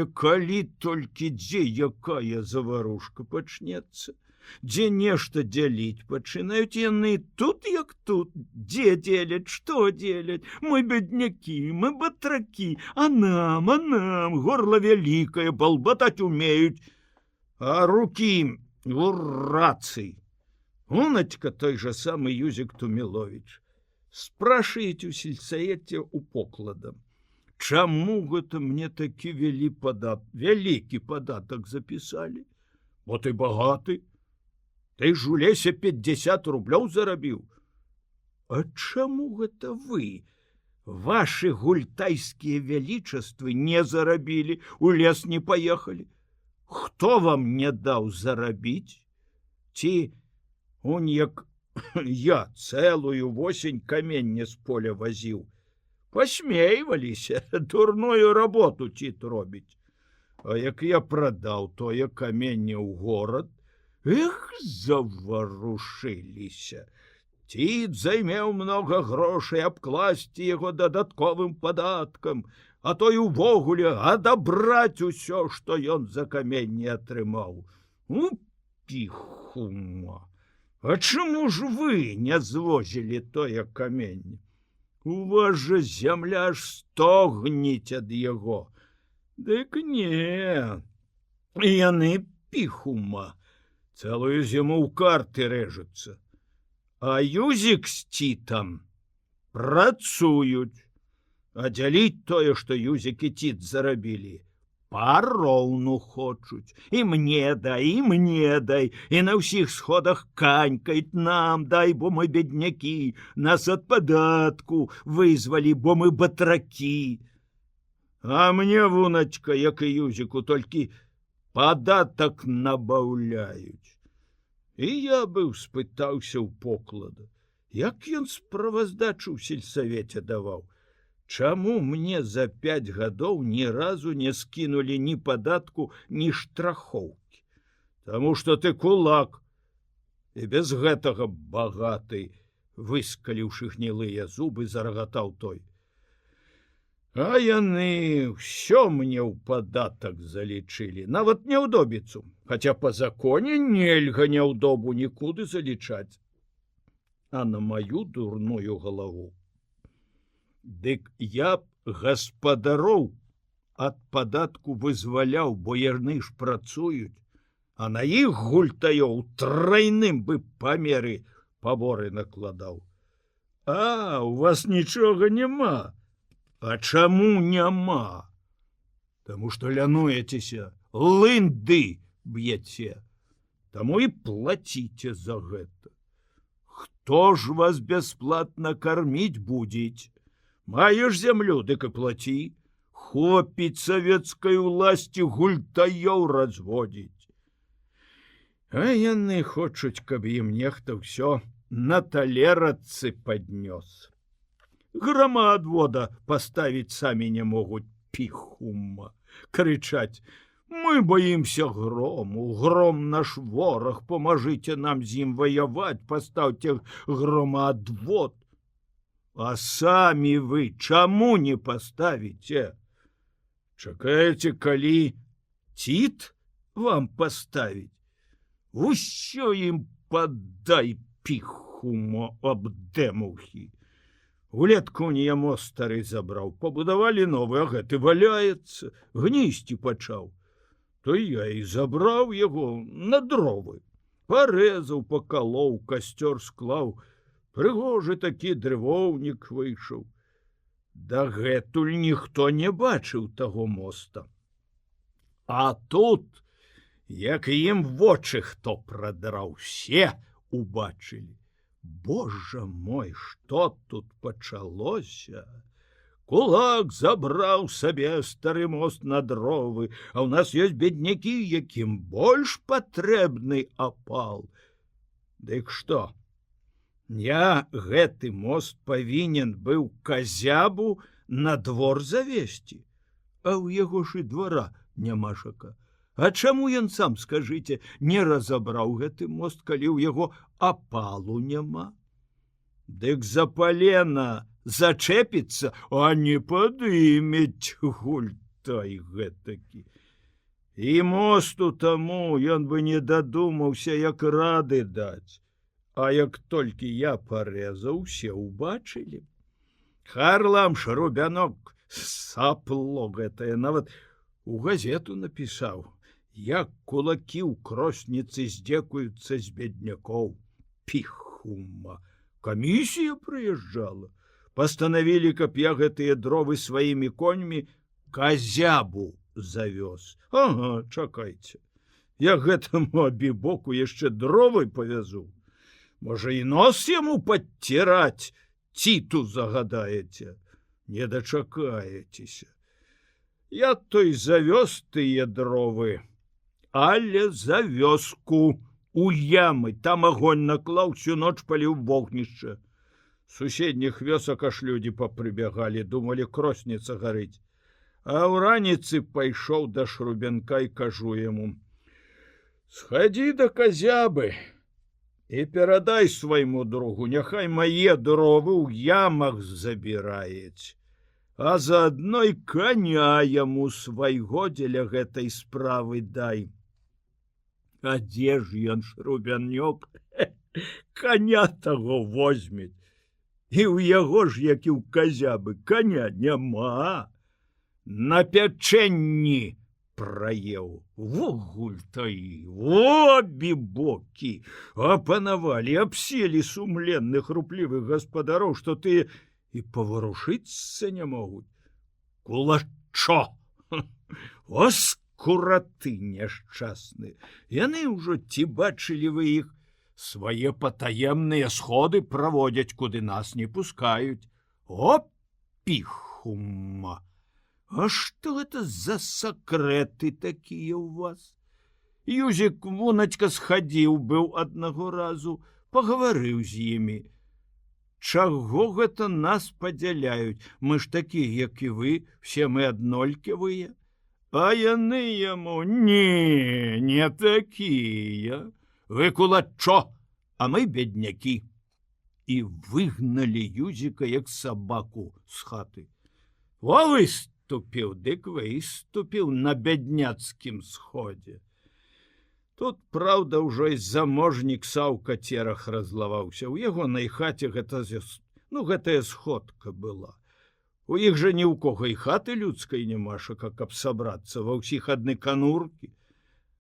калі толькі дзе якая заварушка пачнецца, дзе нешта дзяліць пачынаюць яны тут як тут, дзе дзеляць, што дзеляць, мы беднякі, мы батракі, а нам, горла вялікае, балбатаць умеюць, а рукі у рацыі. Унацька той жа самы Юзік Туміловіч спрашаюць у сельсавеце у покладам. Чаму гэта мне такі вялікі падатак запісалі? Бо ты багаты. Ты ж у лесе 50 рублёў зарабіў. А чаму гэта вы, вашы гультайскія вялічаствы, не зарабілі, у лес не паехалі? Хто вам не даў зарабіць? Ці унь як я цэлую восень каменне з поля вазіў. Пасмейваліся, дурную работу Ціт робіць. А як я прадаў тое каменне ў горад, эх, заварушыліся. Ціт займеў многа грошай абкласці яго дадатковым падаткам, а то і ўвогуле адабраць усё, што ён за каменне атрымаў. Піхума. А чаму ж вы не звозілі тое каменне? У вас жа зямля ж стогніць ад яго. Дык не, яны, піхума, цэлую зіму ў карты рэжуцца. А Юзік з Цітам працуюць. А дзяліць тое, што Юзік і Ціт зарабілі, пароўну хочуць. І мне дай, і на ўсіх сходах канькаюць нам дай, бо мы беднякі, нас ад падатку вызвалі, бо мы батракі. А мне, вуначка, як і юзіку, толькі падатак набаўляюць. І я быў спытаўся ў поклада, як ён справаздачу ў сельсавеце даваў. Чаму мне за 5 гадоў ні разу не скінулі ні падатку, ні штрахоўкі? Таму што ты кулак, і без гэтага багаты, выскаліўшы гнілыя зубы, зарагатаў той. А яны ўсё мне ў падатак залічылі, нават няўдобіцу, хаця па законе нельга няўдобу нікуды залічаць. А на маю дурную галаву. Дык я б гаспадароў ад падатку вызваляў, бо яны ж працуюць, а на іх гультаёў трайным бы памеры паборы накладаў. А, у вас нічога няма. А чаму няма? Таму што лянуецеся, лынды б'еце, таму і плаціце за гэта. Хто ж вас бясплатна карміць будзець? Маеш зямлю, дык і плаці. Хопіць савецкай уласці гультаёў разводзіць. А яны хочуць, каб ім нехта ўсё на талерацы паднёс. Громаадвода паставіць самі не могуць, піхума. Крычаць: мы боимся грому, гром наш вораг, памажыце нам з ім ваяваць, пастаўце громаадвод. А самі вы чаму не паставіце? Чакаеце, калі Ціт вам паставіць? Усё ім падай, піхума абдэмухі. Улетку не мост стары забраў, пабудавалі новы, а гэты валяецца, гнісці пачаў. То я і забраў яго на дровы, парэзаў, пакалоў, касцёр склаў, прыгожы такі дрывоўнік выйшаў. Дагэтуль ніхто не бачыў таго моста. А тут, як ім вочы хто прадраў, все убачылі. Божа мой, што тут пачалося? Кулак забраў сабе стары мост на дровы, а ў нас ёсць беднякі, якім больш патрэбны апал. Дык што? Я гэты мост павінен быў казябу на двор завесці, а ў яго ж і двара нямашака. А чаму ён сам, скажыце, не разабраў гэты мост, калі ў яго апалу няма? Дык за палена зачэпіцца, а не падымець, гультай гэтакі. І мосту таму ён бы не дадумаўся, як рады даць. А як толькі я парэзаў, усе ўбачылі. Харлам Шарубянок, сапло гэтае, нават у газету напісаў, як кулакі ў кросніцы здзекуюцца з беднякоў. Піхума. Камісія прыязджала. Пастанавілі, каб я гэтыя дровы сваімі коньмі казябу завёз. Ага, чакайце. Я гэтаму абібоку яшчэ дровы павязу. Можа, і нос яму падціраць Ціту загадаеце. Не дачакаецеся. Я той завёз тыя дровы, але за вёску у ямы, там агонь наклаў, всю ноч паліў вогнішча. Суседніх вёсак аж людзі папрыбягалі, думалі, кросніца гарыць. А ў раніцы пайшоў да Шрубянка і кажу яму: схадзі да казябы і перадай свайму другу, няхай мае дровы ў ямах забіраюць, а заадно і коня яму свайго дзеля гэтай справы дай. А дзе ж ён, Шрубянёк, коня таго возьмець? І ў яго ж, як і ў казябы, коня няма. На пячэнні праеў. Во гультаі, во бібокі, апанавалі, абселі сумленных руплівых гаспадароў, што ты і паварушыцца не могуць. Кулачо! Ос кураты няшчасны. Яны ўжо ці бачылі вы іх? Свае патаемныя сходы праводзяць, куды нас не пускаюць. О, піхума! А что это за сакрэты такія ў вас? Юзік вуначка схадзіў быў аднаго разу, пагаварыў з імі. Чаго гэта нас падзяляюць? Мы ж такія, як і вы, все мы аднолькавыя. А яны яму: не такія. Вы кулачо, а мы беднякі. І выгналі Юзіка, як сабаку з хаты. Во выступіў, дык выступіў на бядняцкім сходзе. Тут, праўда, ўжо і заможнік Саўка Церах разлаваўся. У ягонай хаце гэтая сходка была. У іх жа ні ў кого і хаты людскай нямашака, каб сабрацца, ва ўсіх адны кануркі.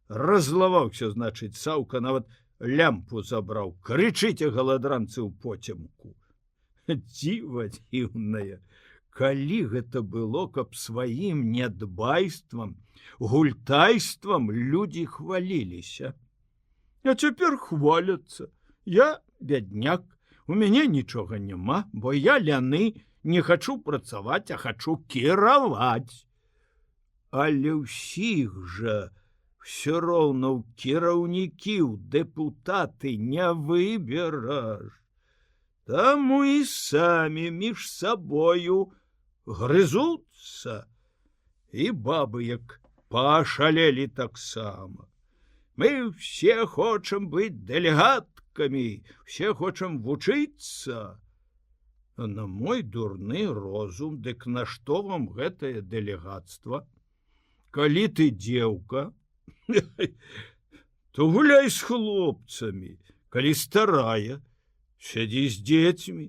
Разлаваўся, значыць, Саўка, нават лямпу забраў. Крычыце, галадранцы, ў поцемку. Дзіва дзіўнае. Калі гэта было, каб сваім нядбайствам, гультайствам людзі хваліліся. А цяпер хваляцца. Я бядняк, у мяне нічога няма, бо я ляны, не хачу працаваць, а хачу кіраваць. Але ўсіх жа все роўна ў кіраўнікі, ў дэпутаты не выбераш. Таму і самі між сабою грызуцца. І бабы як пашалелі таксама. Мы все хочам быць дэлегаткамі, все хочам вучыцца. А на мой дурны розум, дык нашто вам гэтае дэлегацтва? Калі ты дзеўка, то гуляй з хлопцамі. Калі старая, сядзі з дзецьмі,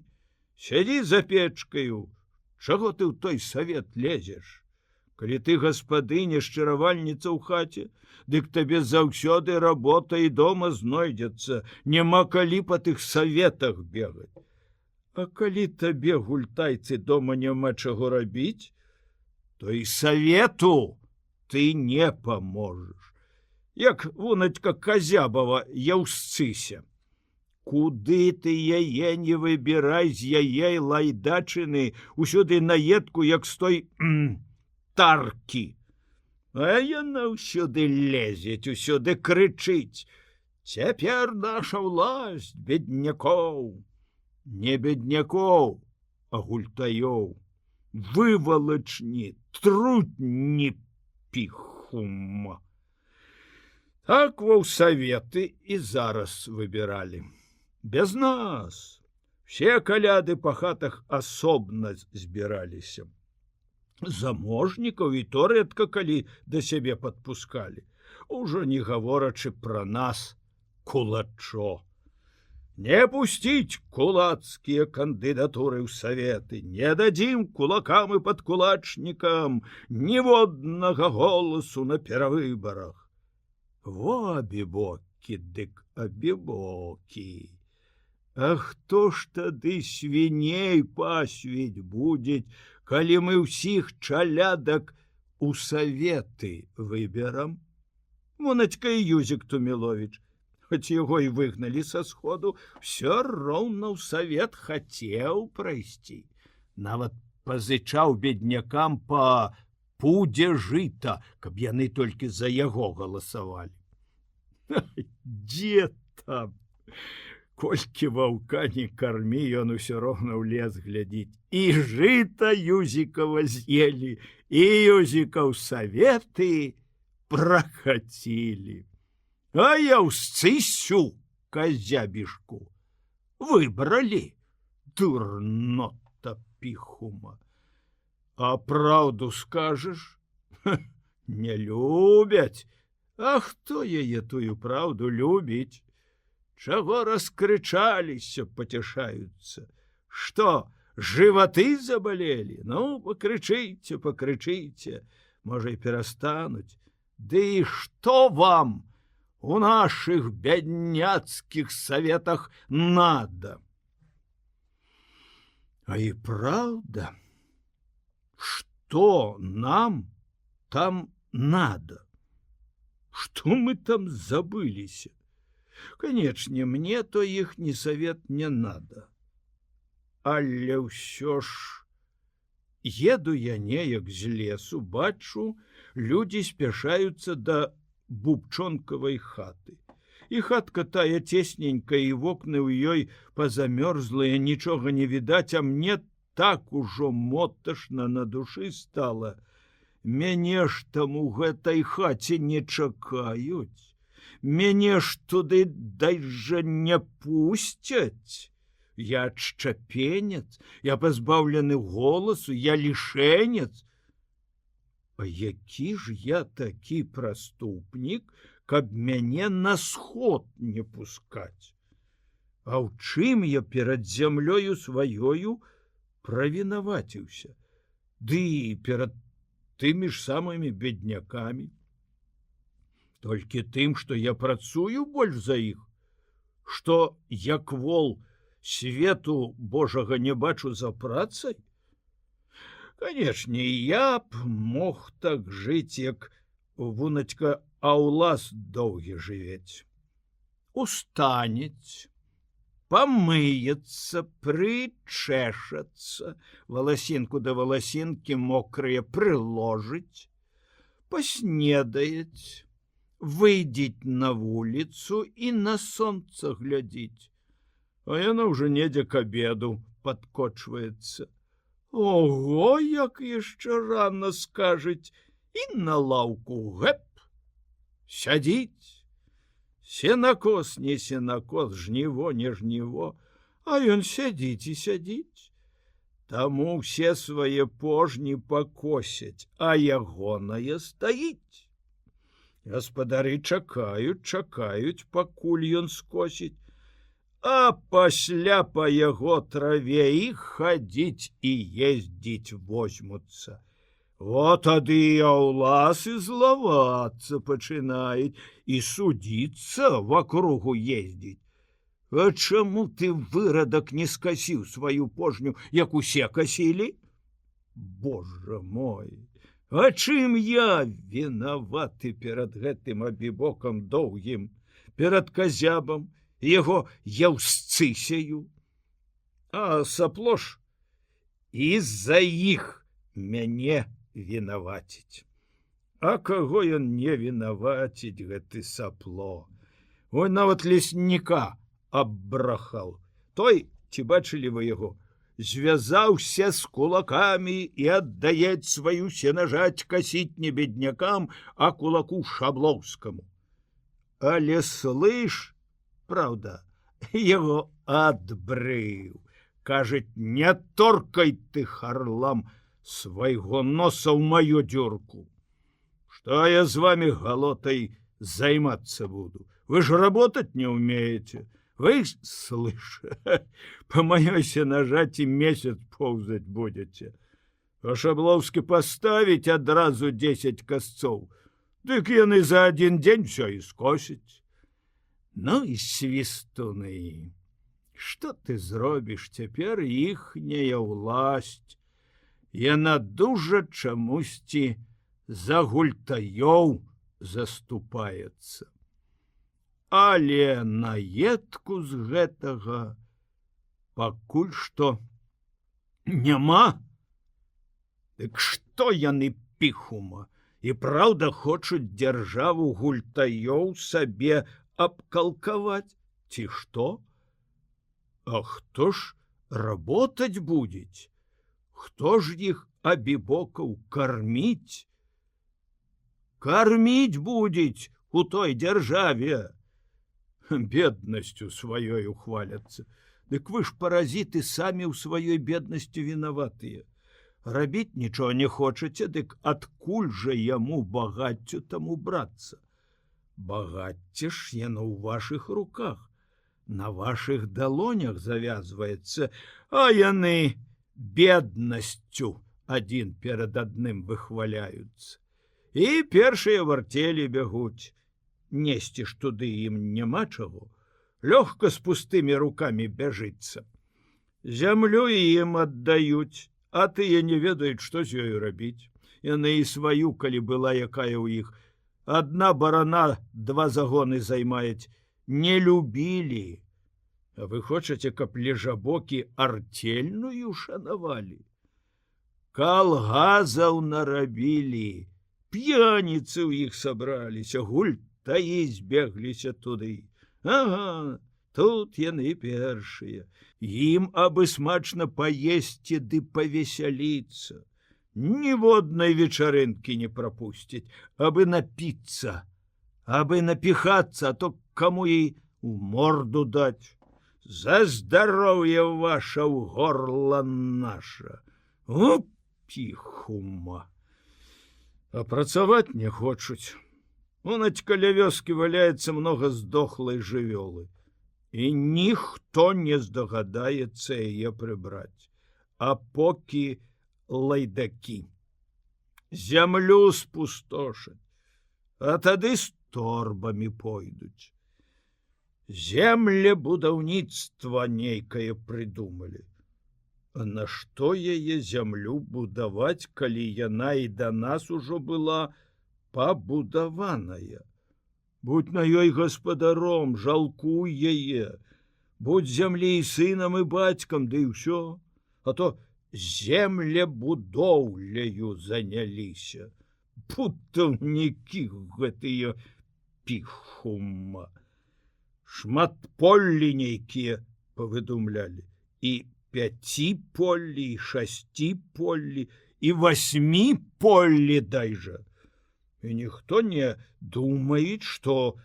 сядзі за печкаю. Чаго ты ў той савет лезеш? Калі ты гаспадыня, шчыравальніца ў хаце, дык табе заўсёды работа і дома знойдзецца. Няма калі па тых саветах бегаць. А калі табе, гультайцы, дома няма чаго рабіць, то і савету ты не паможаш. Як вуначка Казябава яўсцыся. Куды ты яе не выбірай з яе лайдачыны, усюды наедку, як з той таркі. А яна ўсюды лезець, усюды крычыць: цяпер наша ўласць беднякоў. Не беднякоў, а гультаёў. Вывалачні, трутні піхума. Так ва ў саветы і зараз выбіралі. Без нас. Все каляды па хатах асобна збіраліся. Заможнікаў і то рэдка калі да сябе падпускалі. Ужо не гаворачы пра нас, кулачо. Не пусціць кулацкія кандыдатуры ў саветы, не дадзім кулакам і падкулачнікам ніводнага голасу на перавыбарах. Во абібокі, дык абібокі. А хто ж тады свіней пасвіць будзе, калі мы ўсіх чалядак у саветы выберам? Вуначка і Юзік Туміловіч, хоць яго і выгналі са сходу, все роўна ў савет хацеў прайсці. Нават пазычаў беднякам па пудзе жыта, каб яны толькі за яго галасавалі. Дзе там? Колькі ваўка не кармі, ён усё роўна ў лес глядзіць. І жыта Юзікава з'елі, і Юзікаў саветы прахацілі. А яўсцысю Казябішку выбралі. Дурнота піхума. А праўду скажаш? Не любяць. А хто яе тую праўду любіць? Чаго раскрычаліся, пацяшаюцца? Што, жываты забалелі? Ну, пакрычыце, пакрычыце. Можа, і перастануць. Ды і што вам у наших бядняцкіх советах надо? А и правда, что нам там надо? Что мы там забылись? Конечно, мне то ихний совет не надо. Але ўсё ж Еду я неяк з лесу, бачу, людзі спяшаюцца да бубчонкавай хаты. І хатка тая цесненькая, і вокны ў ёй пазамёрзлыя, нічога не відаць, а мне так ужо моташна на душы стала. Мяне ж там у гэтай хаце не чакаюць. Мяне ж туды дайжа не пусцяць. Я адшчапенец, я пазбаўлены голасу, я лішэнец. А які ж я такі праступнік, каб мяне на сход не пускаць? А ў чым я перад зямлёю сваёю правінаваціўся? Ды перад тымі ж самымі беднякамі. Толькі тым, што я працую больш за іх, што як вол свету Божага не бачу за працай? Канешне, я б мог так жыць, як вунацька Аулас доўгі жывець. Устанець, памыецца, прычэшацца, валасінку да валасінкі мокрыя прыложыць, паснедаюць, выйдзець на вуліцу і на сонца глядзіць. А яна ўжо недзе к абеду падкочваецца. Ого, як яшчэ рана, скажыць, і на лаўку гэп, сядзіць. Сенакос не сенакос, жніво не жніво, а ён сядзіць і сядзіць. Таму ўсе свае пожні пакосяць, а ягонае стаіць. Гаспадары чакаюць, пакуль ён скосіць, а пасля па яго траве і хадзіць і ездзіць возьмуцца. Вот тады Аулас і злавацца пачынаюць і судзіцца, вакругу ездзіць. А чаму ты, вырадак, не скасіў сваю пожню, як усе касілі? Божа мой, а чым я вінаваты перад гэтым абібокам доўгім, перад казябам, яго яўсцысяю? А саплош і з-за іх мяне вінаваціць. А каго ён не вінаваціць, гэты сапло? Ой, нават лесніка аббрахаў. Той, ці бачылі вы яго, звязаўся з кулакамі і аддаець сваю сенажаць касіць не беднякам, а кулаку Шаблоўскаму. Але слыш, правда, яго адбрыў. Кажыць, не торкай ты, харлам, свайго носа ў маю дзюрку. Што я з вами галотай займацца буду? Вы ж работать не умеете. Вы, слышь, по маёй сенажаці месяц поўзаць будете. А Шаблоўскі паставіць адразу 10 касцоў, дык яны за один дзень всё і скосяць. Ну і свістуны. Што ты зробіш цяпер, іхняя ўласць? Яна дужа чамусьці за гультаёў заступаецца. Але наедку з гэтага пакуль што няма. Дык што яны, піхума, і праўда хочуць дзяржаву гультаёў сабе абкалкаваць, ці што? А хто ж работаць будзе? Хто ж іх абібокаў карміць? Карміць будзець у той дзяржаве. Беднасцю сваёй ухваляцца. Дык вы ж, паразіты, самі ў сваёй беднасці вінаватыя. Рабіць нічого не хочаце, дык адкуль жа яму багаццю таму брацца? Багацце ж яно ў вашых руках, на вашых далонях завязваецца, а яны беднасцю адзін перад адным выхваляюцца. І першыя вартелі бягуць. Несці ж туды ім няма чаго. Лёгка з пустымі рукамі бяжыцца. Зямлю ім аддаюць, а тыя не ведаюць, што з ёю рабіць. Яны і сваю, калі была якая ў іх. Адна барана 2 загоны займаюць. Не любілі. А вы хочаце, каб лежабокі артельную шанавалі? калгазаў нарабілі, п'яніцы ў іх сабраліся, гультаі збегліся туды. Ага, тут яны першыя. Ім абы смачна паесці ды павесяліцца. Ніводнай вечарынкі не прапусцяць, абы напіцца, абы напіхацца, а то каму і у морду даць. За здароўе ваша ў горла наша. О, піхума. А працаваць не хочуць. Унаць каля вёскі валяецца многа здохлай жывёлы. І ніхто не здагадаецца яе прыбраць. А покі лайдакі. Зямлю спустошаць, а тады з торбамі пойдуць. Землебудаўніцтва нейкае прыдумалі. А нашто яе зямлю будаваць, калі яна і да нас ужо была пабудаваная? Будь на ёй гаспадаром, жалкуй яе, будь зямлі і сынам і бацькам, ды і ўсё, а то землебудоўляю заняліся. Будаўнікі гэтыя піхума. Шматполлі нейкія павыдумлялі. І 5 поллі, і 6 поллі, і 8 поллі дай жа. І ніхто не думае, што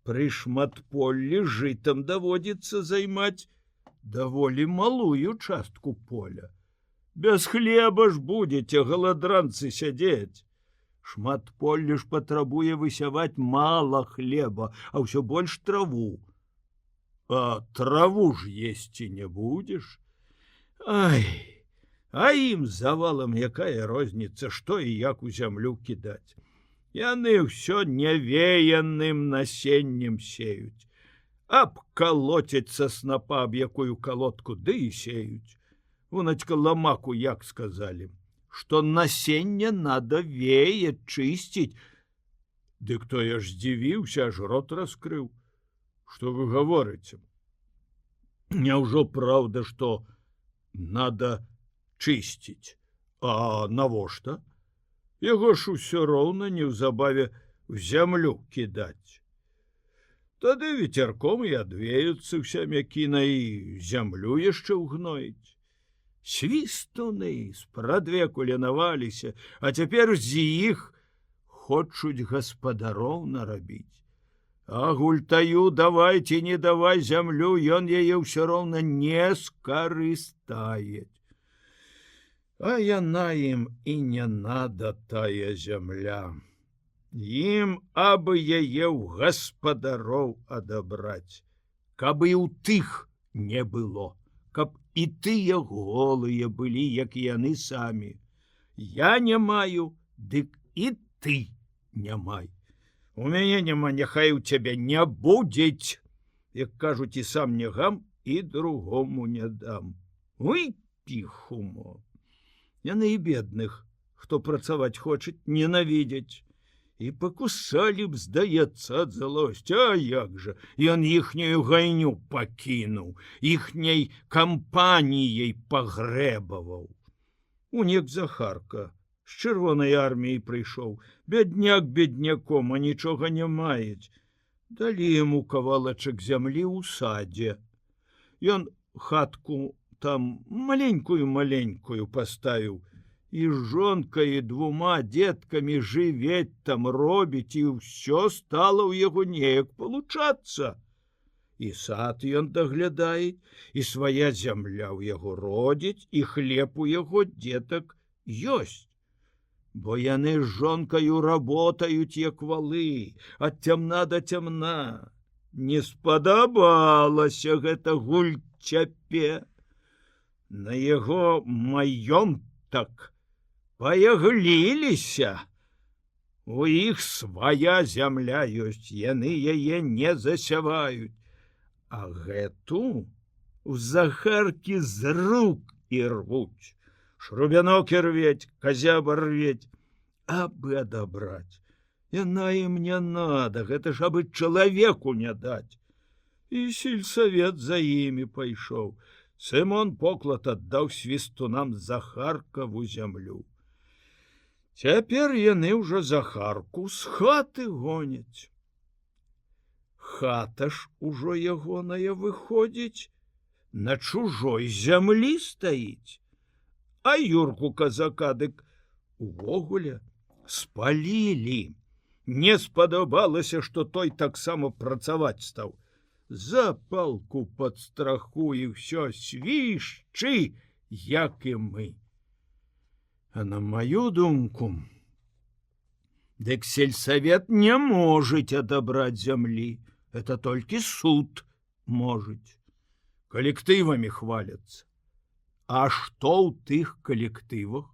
пры шматполлі жытам даводзіцца займаць даволі малую частку поля. Без хлеба ж будзеце, галадранцы, сядзець. Шматполлі ж патрабуе высяваць мала хлеба, а ўсё больш траву. А траву ж есці не будзеш? Ай, а ім завалам якая розніца, што і як у зямлю кідаць. Яны ўсё невеяным насеннем сеюць. Абкалоцяць са снапа аб якую калодку, ды і сеюць. Вунацька ламаку як сказалі, што насенне надо веять, чысціць. Дык то я ж здзівіўся, аж рот раскрыў. Што вы гаворыце? Няўжо праўда, што надо чысціць? А навошта? Яго ж усё роўна неўзабаве в зямлю кідаць. Тады ветерком і адвеюцца ўся мякіна і зямлю яшчэ ўгноіць. Свістуны спрадвеку ленаваліся, а цяпер з іх хочуць гаспадароў нарабіць. А гультаю давай ці не давай зямлю, ён яе ўсё роўна не скарыстае. А яна ім і не надо тая зямля. Ім абы яе ў гаспадароў адабраць, каб і ў тых не было, каб і тыя голыя былі, як яны самі. Я не маю, дык і ты не май. У мяне няма, няхай у цябе не будзець. Як кажуць, і сам не гам, і другому не дам. Ой, піхумо. Яны і бедных, хто працаваць хочуць, ненавідзяць. І пакусалі б, здаецца, ад злосці. А як жа, ён іхнюю гайню пакінуў, іхняй кампаніяй пагрэбаваў. Унек Захарка з чырвонай арміяй прыйшоў, бядняк бедняком, а нічога не маюць. Далі яму кавалачак зямлі ў садзе. Ён хатку там маленькую паставіў, і жонка і 2 дзеткамі жывець там робіць, і ўсё стала ў яго неяк палучацца. І сад ён даглядае, і свая зямля ў яго родзіць, і хлеб у яго дзетак ёсць. Бо яны з жонкаю работаюць, як валы, ад цямна да цямна. Не спадабалася гэта гульцяпе. На яго маёнтак паягліліся. У іх свая зямля ёсць, яны яе не засяваюць. А гэту у Захаркі з рук і рвуць. Шрубянок рветь, козяба рветь, абы адабраць. Яна ім не надо, гэта ж абы чалавеку не даць. І сельсавет за імі пайшоў. Сымон поклад аддаў свістунам Захаркаву зямлю. Цяпер яны ўжо Захарку з хаты гоняць. Хата ж ужо ягоная выходзіць, на чужой зямлі стаіць. А Юрку казака дык увогуле спалілі. Не спадабалася, што той таксама працаваць стаў. За палку пад страху і ўсё свішчы, як і мы. А на маю думку, дык сельсавет не можыць адабраць зямлі. Это толькі суд можыць. Калектывамі хваляцца. А што ў тых калектывах?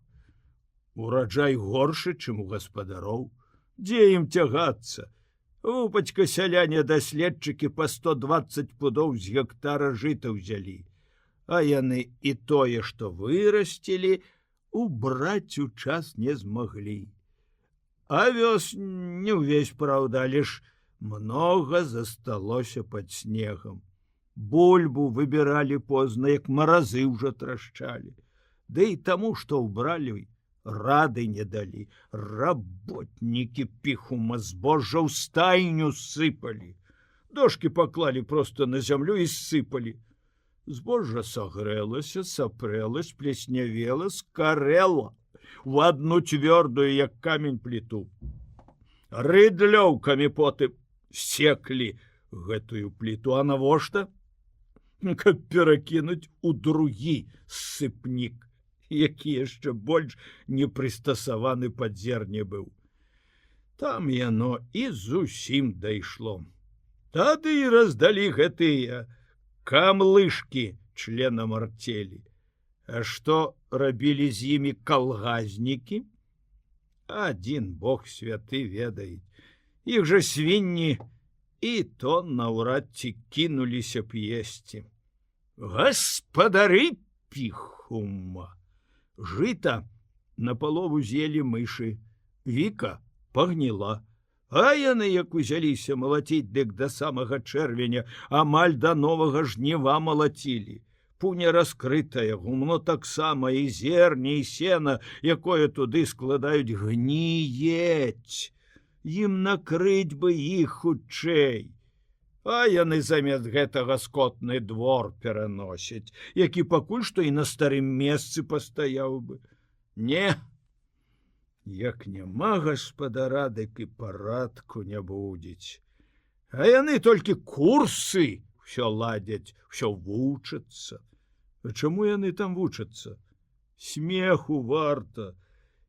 Ураджай горшы, чым у гаспадароў. Дзе ім цягацца? Упацька сяляне даследчыкі па 120 пудоў з гектара жыта ўзялі. А яны і тое, што вырасцілі, убраць у час не змаглі. Авёс не ўвесь, праўда, лишь многа засталося пад снегам. Бульбу выбіралі позна, як маразы ўжо трашчалі. Ды і таму, што ўбралі, рады не далі. Работнікі піхума збожжа ў стайню сыпалі. Дошкі паклалі проста на зямлю і сыпалі. Збожжа сагрэлася, сапрэла, сплеснявела, скарэла у адну цвёрдую, як камень, пліту. Рыдлёўкамі потым секлі гэтую пліту, а навошта? Каб перакінуць у другі сыпнік, які яшчэ больш непрыстасаваны пад зерне быў. Там яно і зусім дайшло. Тады і раздалі гэтыя камлышкі членам артелі. А што рабілі з імі калгазнікі? Адзін Бог святы ведае. Іх жа свінні і то наўрад ці кінуліся б есці. Гаспадары піхума! Жыта напалову з'елі мышы, віка пагніла. А яны, як узяліся малаціць, дык да самага чэрвеня, амаль да новага жніва малацілі. Пуня раскрытая, гумно таксама, і зерне, і сена, якое туды складаюць, гніець. Ім накрыць бы іх хутчэй. А яны замест гэтага скотны двор пераносяць, які пакуль што і на старым месцы пастаяў бы. Не, як няма гаспадара, дык і парадку не будзець. А яны толькі курсы ўсё ладзяць, ўсё вучацца. А чаму яны там вучацца? Смеху варта.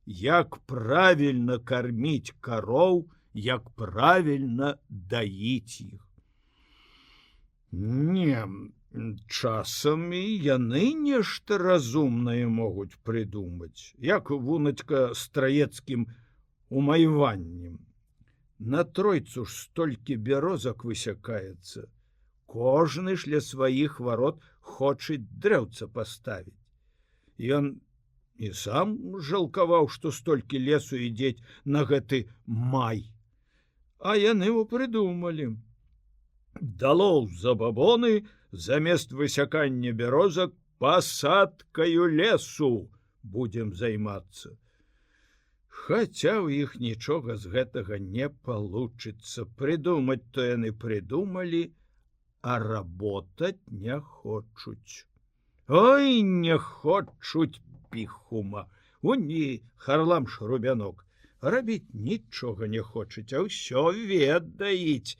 Як правільна карміць кароў, як правільна даіць іх. Не, часам і яны нешта разумнае могуць прыдумаць, як вунацька Страецкім умайваннем. На Тройцу ж столькі бярозак высякаецца. Кожны ж ля сваіх варот хоча дрэўца паставіць. Ён і сам жалкаваў, што столькі лесу ідзець на гэты май. А яны его прыдумалі. Далоў забабоны, замест высякання бярозак пасадкаю лесу будзем займацца. Хаця ў іх нічога з гэтага не получыцца. Прыдумаць то яны прыдумалі, а работаць не хочуць. Ой, не хочуць піхума. Уні Харлам Шрубянок. Рабіць нічога не хочуць, а ўсё ведаюць.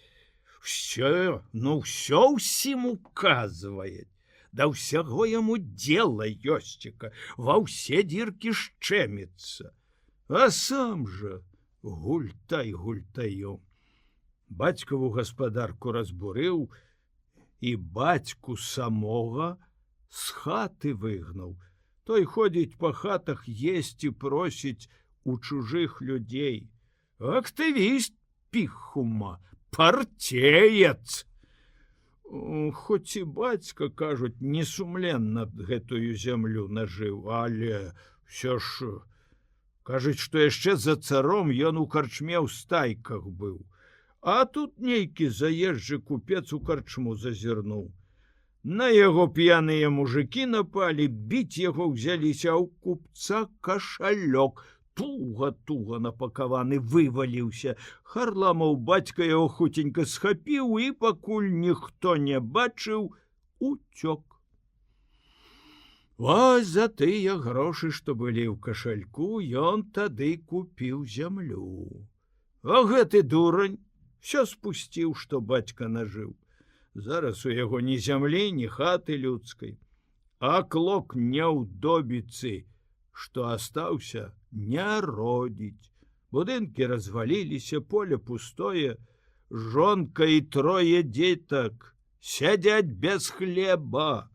Всё, ну ўсё ўсім указвае. Да ўсяго яму дзела ёсціка, ва ўсе дзіркі шчэміцца. А сам жа гультай гультаём. Бацькаву гаспадарку разбурыў і бацьку самога з хаты выгнаў. Той ходзіць па хатах, есці просіць у чужых людзей. Актывіст піхума, партеец. Хоць і бацька, кажуць, несумленна гэтую зямлю нажыў, але ўсё ж, кажуць, што яшчэ за царом ён у карчме ў стайках быў. А тут нейкі заезджы купец у карчму зазірнуў. На яго п'яныя мужыкі напалі, біць яго ўзяліся, а ў купца кашалёк, туга-туга напакаваны, вываліўся. Харламаў бацька яго хуценька схапіў і, пакуль ніхто не бачыў, уцёк. Вось за тыя грошы, што былі ў кашальку, ён тады купіў зямлю. А гэты дурань всё спусціў, што бацька нажыў. Зараз у яго ні зямлі, ні хаты людскай, а клок няўдобіцы, што астаўся, не родзіць. Будынкі разваліліся, поле пустое, жонка і 3 дзетак сядзяць без хлеба.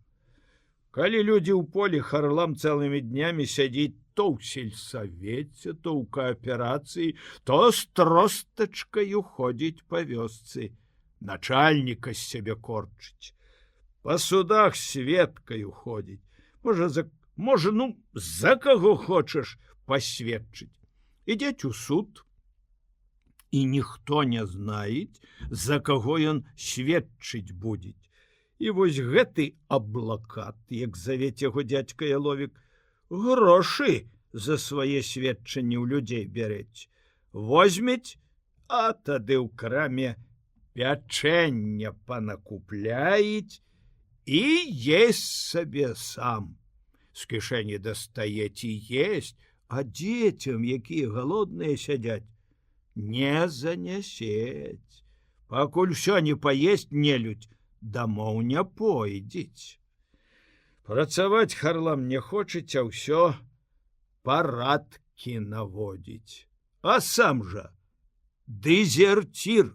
Калі людзі ў полі, Харлам цэлымі днямі сядзіць то ў сельсавеце, то ў кааперацыі, то з тростачкаю ходзіць па вёсцы. Начальніка з сябе корчыць, па судах сведкаю ходзіць, можа, за каго хочаш пасведчыць. Ідзець у суд, і ніхто не знает, за каго ён сведчыць будзе. І вось гэты аблакат, як завець яго дзядзька Яловік, грошы за свае сведчанні ў людзей бярэць. Возьмець, а тады ў краме пячэння панакупляець і есть сабе сам. З кішэні дастаець і есть, а дзецям, якія галодныя сядзяць, не занясець. Пакуль всё не паесть нелюдь, дамоў не пойдзець. Працаваць Харлам не хочуць, а ўсё парадкі наводзіць. А сам жа дезертир.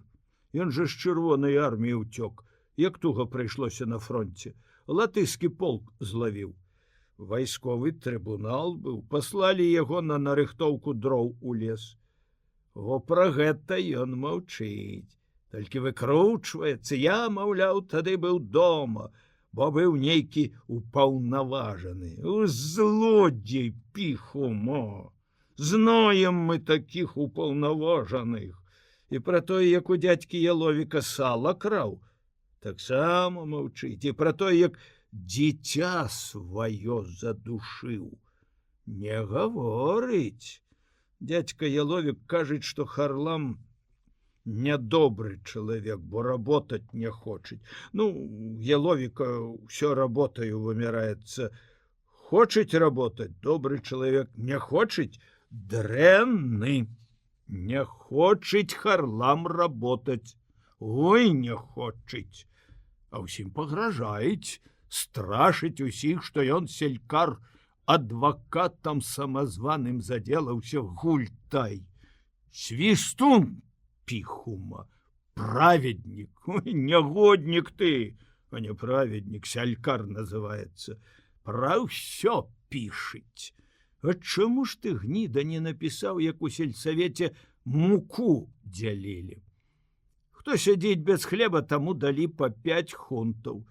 Ён жа з чырвонай арміі ўцёк, як туга прыйшлося на фронце. Латышскі полк злавіў. Вайсковы трыбунал быў, паслалі яго на нарыхтоўку дроў у лес. Во пра гэта ён маўчыць, толькі выкручваецца. Я, маўляў, тады быў дома, бо быў нейкі упаўнаважаны. Злодзей піхумо! Знаем мы такіх упаўнаважаных. І пра тое, як у дзядзькі Яловіка сала краў, таксама маўчыць. І пра тое, як дзіця сваё задушыў, не гаворыць. Дзядзька Яловік кажуць, што Харлам нядобры чалавек, бо работаць не хочуць. Яловіка ўсё работаю вымяраецца. Хочуць работаць, добры чалавек, не хочуць, дрэнны. Не хочуць Харлам работаць. Ой, не хочуць. А ўсім пагражаюць, страшыць усіх, што ён селькар, адвакатам самазваным заделаўся, гультай. Свістун піхума, праведнік. Ой, нягоднік ты, а не праведнік, селькар называецца. Пра ўсё пішыць. А чаму ж ты, гніда, не напісаў, як у сельсавеце муку дзялілі? Хто сядзіць без хлеба, таму далі па 5 хунтаў,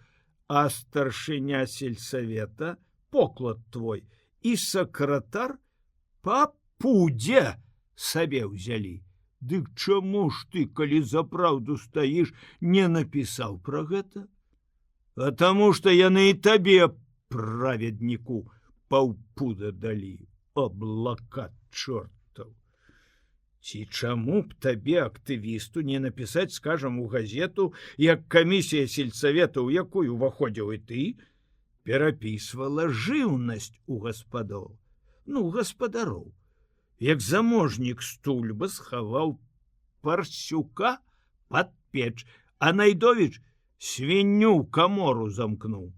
а старшыня сельсавета, поклад твой, і сакратар па пудзе сабе ўзялі. Дык чаму ж ты, калі за праўду стаіш, не напісаў пра гэта? А таму што яны і табе, праведніку, паўпуда далі, аблакат чортаў. Ці чаму б табе, актывісту, не напісаць, скажам, у газету, як камісія сельсавета, у якую уваходзіў і ты, перапісвала жыўнасць у гаспадароў. Гаспадароў. Як заможнік Стульба схаваў Парсюка пад печ, а Найдовіч свінню камору замкнуў.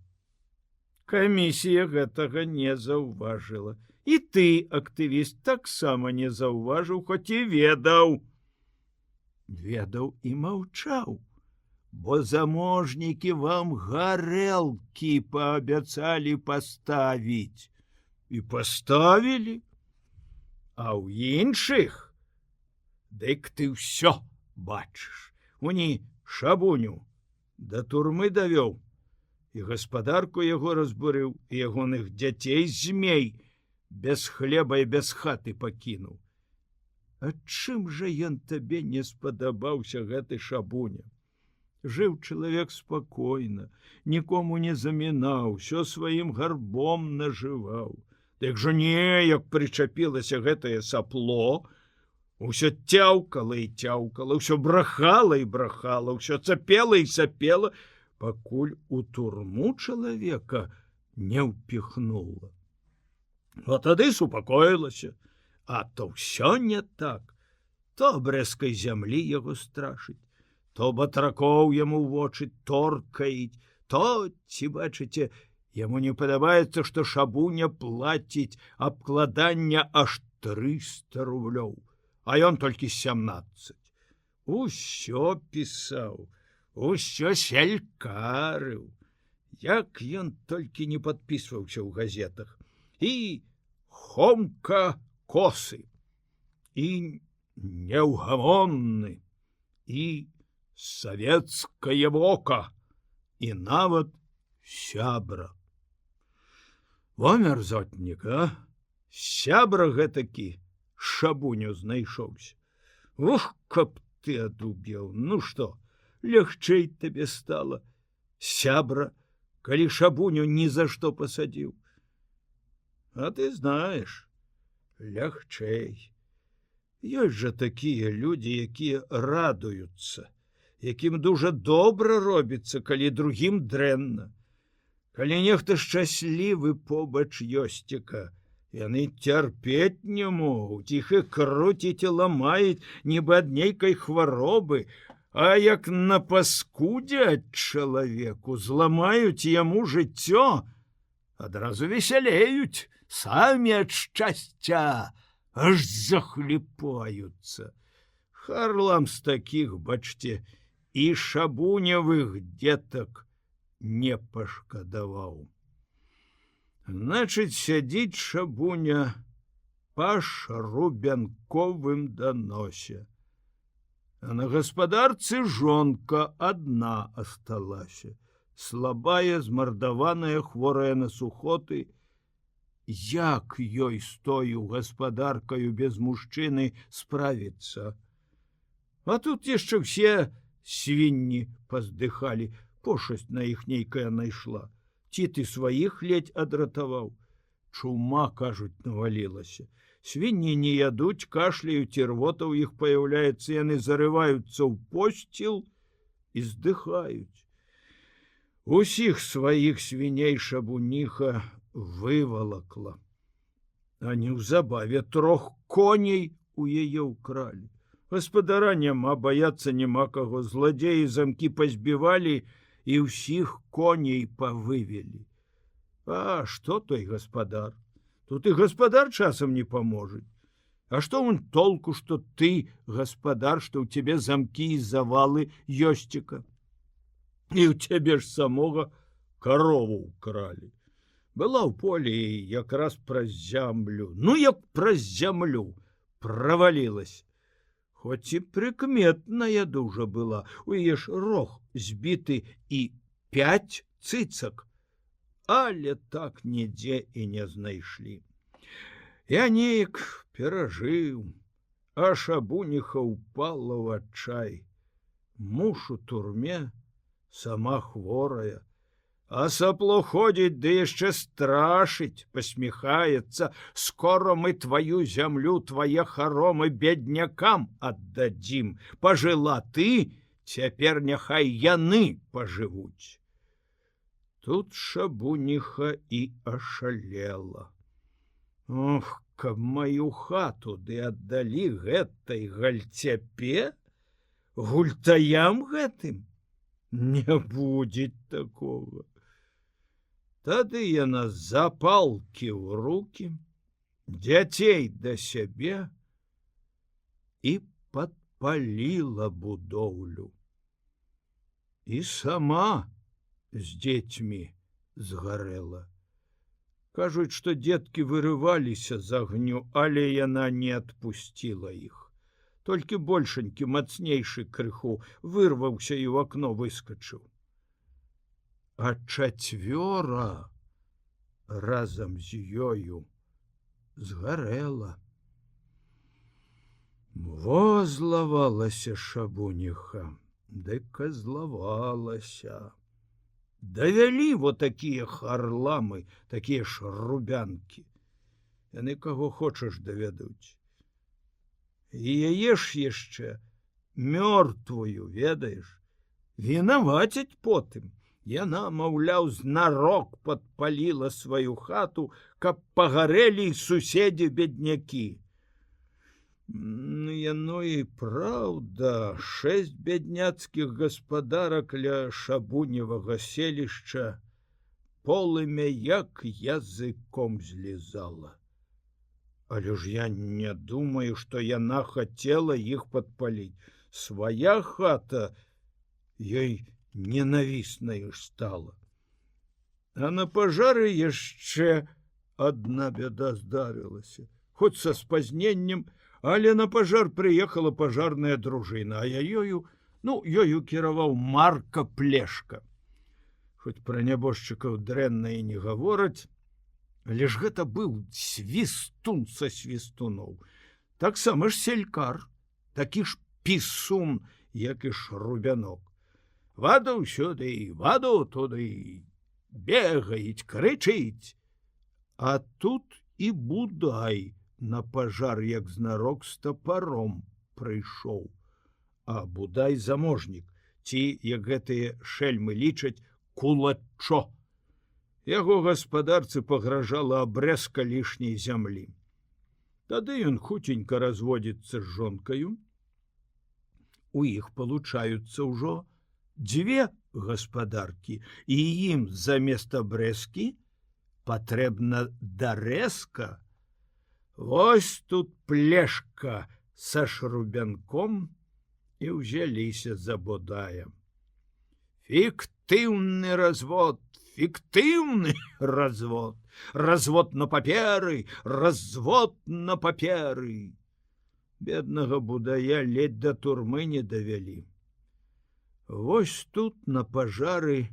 Камісія гэтага не заўважыла. І ты, актывіст, таксама не заўважыў, хоць і ведаў. Ведаў і маўчаў, бо заможнікі вам гарэлкі паабяцалі паставіць. І паставілі. А ў іншых, дык ты ўсё бачыш. Уні Шабуню да турмы давёў, і гаспадарку яго разбурыў, і ягоных дзяцей змей без хлеба і без хаты пакінуў. А чым жа ён табе не спадабаўся, гэты Шабуня? Жыў чалавек спакойна, нікому не замінаў, усё сваім гарбом нажываў. Дык жа неяк прычапілася гэтае сапло, усё цяўкала і цяўкала, усё брахала і брахала, усё цапела і сапела, пакуль у турму чалавека не ўпіхнула. А тады супакоілася, а то ўсё не так. То брэскай зямлі яго страшыць, то батракоў яму ў вочы торкаіць, то, ці бачыце, яму не падабаецца, што Шабуня плаціць абкладання аж 300 рублёў, а ён толькі 17. Усё пісаў, усё сялькарыў, як ён толькі не падпісваўся ў газетах. І Хомка косы, і неўгамонны, і савецкае вока, і нават сябра. Во мярзотнік, а? Сябра гэтакі Шабуню знайшоўся. Ух, каб ты адубеў, ну што, лягчэй табе стала, сябра, калі Шабуню ні за што пасадзіў. А ты знаеш, лягчэй. Ёсць жа такія людзі, якія радуюцца, якім дужа добра робіцца, калі другім дрэнна. Калі нехта шчаслівы побач ёсціка, яны цярпець не могуць, іх і круціць і ламаюць, нібы ад нейкай хваробы, а як напаскудзяць чалавеку, зламаюць яму жыццё, адразу весялеюць, самі ад шчасця аж захліпаюцца. Харлам з такіх, бачце, і шабунявых дзетак не пашкадаваў. Значыць, сядзіць Шабуня па шрубянковым даносе. А на гаспадарцы жонка адна асталася, слабая, змардаваная, хворая на сухоты. Як ёй з тою гаспадаркаю без мужчыны справіцца? А тут яшчэ все свінні паздыхалі, пошасць на іх нейкая найшла. Ці ты сваіх ледзь адратаваў? Чума, кажуць, навалілася. Свінні не ядуць, кашляюць, і рвота ў іх паяўляецца, яны зарываюцца ў посціл і здыхаюць. Усіх сваіх свіней Шабуніха вывалакла, а неўзабаве 3 коней у яе ўкралі. Гаспадара няма, баяцца няма каго, зладзеі замкі пазбівалі і ўсіх коней павывелі. А што той гаспадар? Тут і гаспадар часам не паможа. А што он толку, што ты гаспадар, што ў цябе замкі і завалы ёсціка? І ў цябе ж самога карову ўкралі. Была ў полі якраз праз зямлю. Ну, як праз зямлю правалілась. Хоць і прыкметная дужа была, у яе ж рог збіты і 5 цыцак, але так нідзе і не знайшлі. Я неяк перажыў, а Шабуніха ўпала ў адчай. Муж у турме, сама хворая, а сапло ходзіць, ды яшчэ страшыць, пасміхаецца. Скоро мы твою зямлю, твае харомы беднякам аддадзім. Пажыла ты, цяпер няхай яны пажывуць. Тут Шабуніха і ашалела. Ох, каб маю хату ды аддалі гэтай гальцяпе, гультаям гэтым, не будзе такога. Тады яна запалкі ў руки, дзяцей да сябе і падпаліла будоўлю. І сама з дзецьмі згарэла. Кажуць, што дзеткі вырываліся з агню, але яна не адпусціла іх. Толькі большенькі, мацнейшы крыху, вырваўся і ў акно выскачыў. А 4 разам з ёю згарэла. Во злавалася Шабуніха. Дык злавалася. Давялі вот такія харламы, такія шрубянкі. Яны каго хочаш давядуць. І яе ж яшчэ мёртвую, ведаеш, вінавацяць потым. Яна, маўляў, знарок падпаліла сваю хату, каб пагарэлі суседзі-беднякі. Яно і праўда, 6 бядняцкіх гаспадарак ля шабуневага селішча полымя як языком злізала. Але ж я не думаю, што яна хацела іх падпаліць. Свая хата ёй ненавіснаю ж стала. А на пажары яшчэ адна бяда здарылася. Хоць са спазненнем, але на пажар прыехала пажарная дружына, а ёю кіраваў Марка Плешка. Хоць пра нябожчыкаў дрэнна і не гавораць, але ж гэта быў свістун са свістуноў. Таксама ж селькар, такі ж пісун, як і шрубянок. Ваду сюды, ваду туды, бегаюць, крычыць. А тут і Будай на пажар, як знарок, з тапаром прыйшоў. А Будай заможнік, ці, як гэтыя шэльмы лічаць, кулачо. Яго гаспадарцы пагражала абрэзка лішняй зямлі. Тады ён хуценька разводзіцца з жонкаю. У іх получаюцца ўжо 2 гаспадаркі, і ім замест абрэзкі патрэбна дарэзка. Вось тут Плешка са шрубянком і ўзяліся за Будаем. Фіктыўны развод, фіктыўны развод, развод на паперы, развод на паперы. Беднага Будая ледь да турмы не давялі. Вось тут на пажары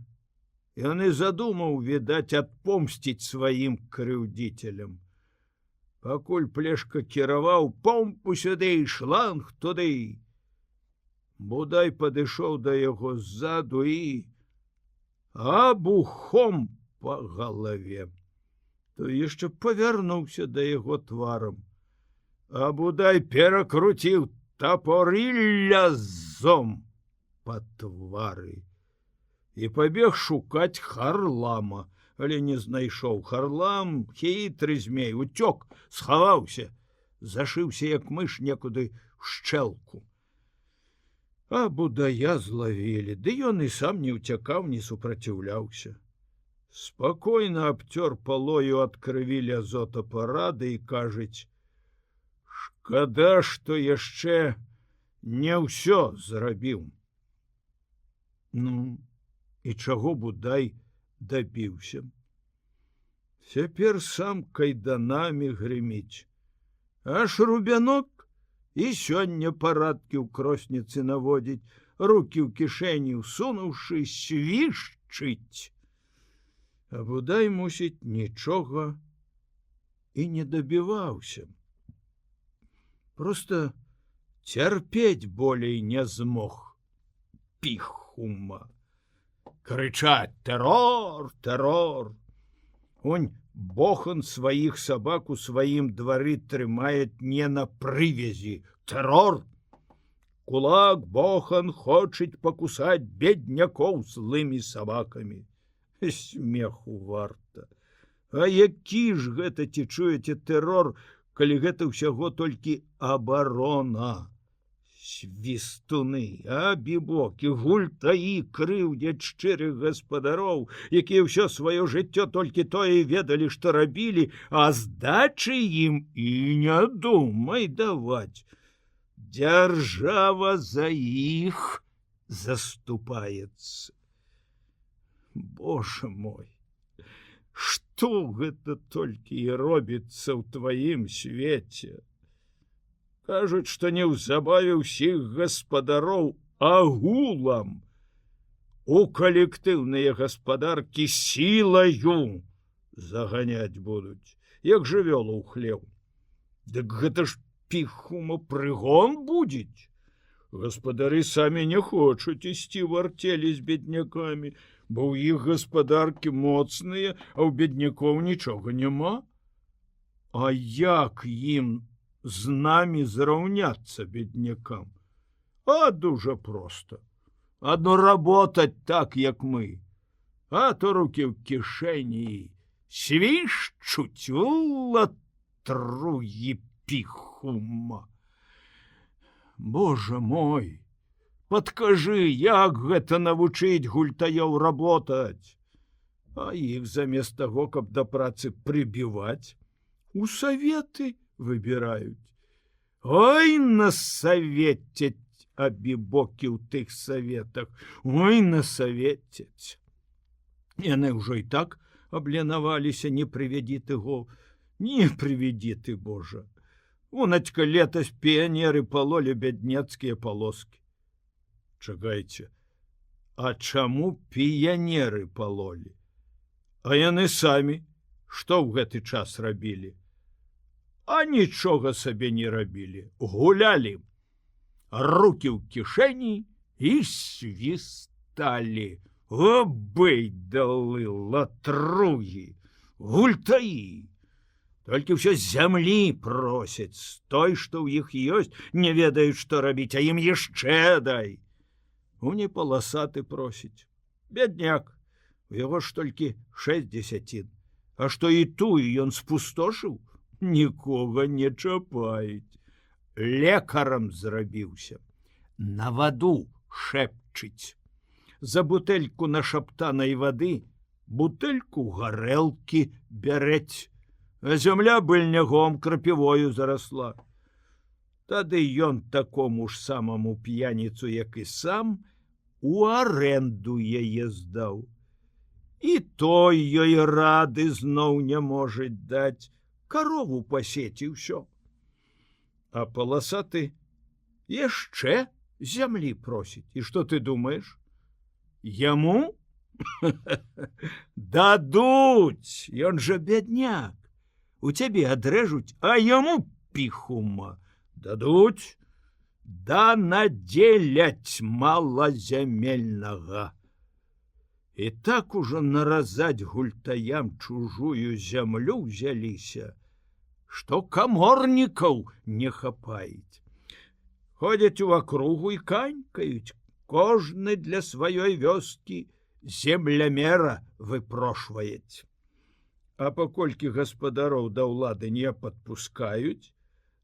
ён і задумаў, відаць, адпомсціць сваім крыўдзіцелям. Пакуль Плешка кіраваў, помпу сюды, шланг туды. Будай падышоў да яго ззаду і абухом па галаве. То яшчэ павярнуўся да яго тварам. А Будай перакруціў тапор і лязом па твары. І пабег шукаць Харлама, але не знайшоў. Харлам, хітры змей, уцёк, схаваўся, зашыўся, як мыш, некуды ў шчэлку. А Будая злавілі, ды ён і сам не ўцякаў, не супраціўляўся. Спакойна абцёр палою ад крыві лязо тапара, ды і кажуць: шкада, што яшчэ не ўсё зрабіў. Ну, і чаго Будай дабіўся? Цяпер сам кайданамі грыміць. А шрубянок і сёння парадкі ў кросніцы наводзіць, рукі ў кішэні ўсунуўшы, свішчыць. А Будай, мусіць, нічога і не дабіваўся. Проста цярпець болей не змог. Піхума. Крычаць: тэрор, тэрор. Онь Бохан сваіх сабак у сваім двары трымае не на прывязі. Тэрор. Кулак Бохан хочуць пакусаць беднякоў злымі сабакамі. Смеху варта. А які ж гэта, ці чуеце, тэрор, калі гэта ўсяго толькі абарона? Свістуны, абібокі, гультаі крыўдзяць шчырых гаспадароў, якія ўсё сваё жыццё толькі тое ведалі, што рабілі, а здачы ім і не думай даваць. Дзяржава за іх заступаецца. Боже мой, што гэта толькі і робіцца ў тваім свеце? Кажуць, што неўзабаве ўсіх гаспадароў агулам у калектыўныя гаспадаркі сілаю заганяць будуць, як жывёлу ў хлеў. Дык гэта ж, піхума, прыгон будзець. Гаспадары самі не хочуць ісці ў артелі з беднякамі, бо ў іх гаспадаркі моцныя, а ў беднякоў нічога няма. А як ім з намі зраўняцца беднякам? А дужа проста. Адно работаць так, як мы. А то рукі ў кішэні свішчуць латругі піхума. Божа мой, падкажы, як гэта навучыць гультаёў работаць? А іх замест таго, каб да працы прыбіваць, у саветы выбіраюць. Ой, насаветяць абібокі ў тых саветах, ой, насаветяць. Яны ўжо і так абленаваліся, не прывядзі ты го, не прывядзі ты, Божа. Унацька летась піянеры палолі бядняцкія палоскі. Чакайце, а чаму піянеры палолі? А яны самі што ў гэты час рабілі? А нічога сабе не рабілі, гулялі, рукі ў кішэні і свісталі. О, бейдалы, латругі, гультаі! Толькі ўсё з зямлі просяць, з той, што ў іх ёсць, не ведаюць, што рабіць, а ім яшчэ дай. Уні паласаты просіць. Бедняк, у яго ж толькі 6 дзесяцін. А што і тую ён спустошыў, нікога не чапаюць. Лекарам зрабіўся. На ваду шэпчыць. За бутэльку нашаптанай вады бутэльку гарэлкі бярэць, а зямля быльнягом крапівою зарасла. Тады ён такому ж самому п'яніцу, як і сам, у арэнду яе здаў. І той ёй рады зноў не можа даць, карову пасець і ўсё. А паласаты яшчэ зямлі просіць. І што ты думаеш? Яму? Дадуць, ён жа бядняк. У цябе адрэжуць, а яму піхума. Дадуць, да надзеляць малазямельнага. І так ужо наразаць гультаям чужую зямлю ўзяліся, што каморнікаў не хапаюць. Ходзяць у акругу і канькаюць, кожны для сваёй вёскі землямера выпрошваюць. А паколькі гаспадароў да ўлады не падпускаюць,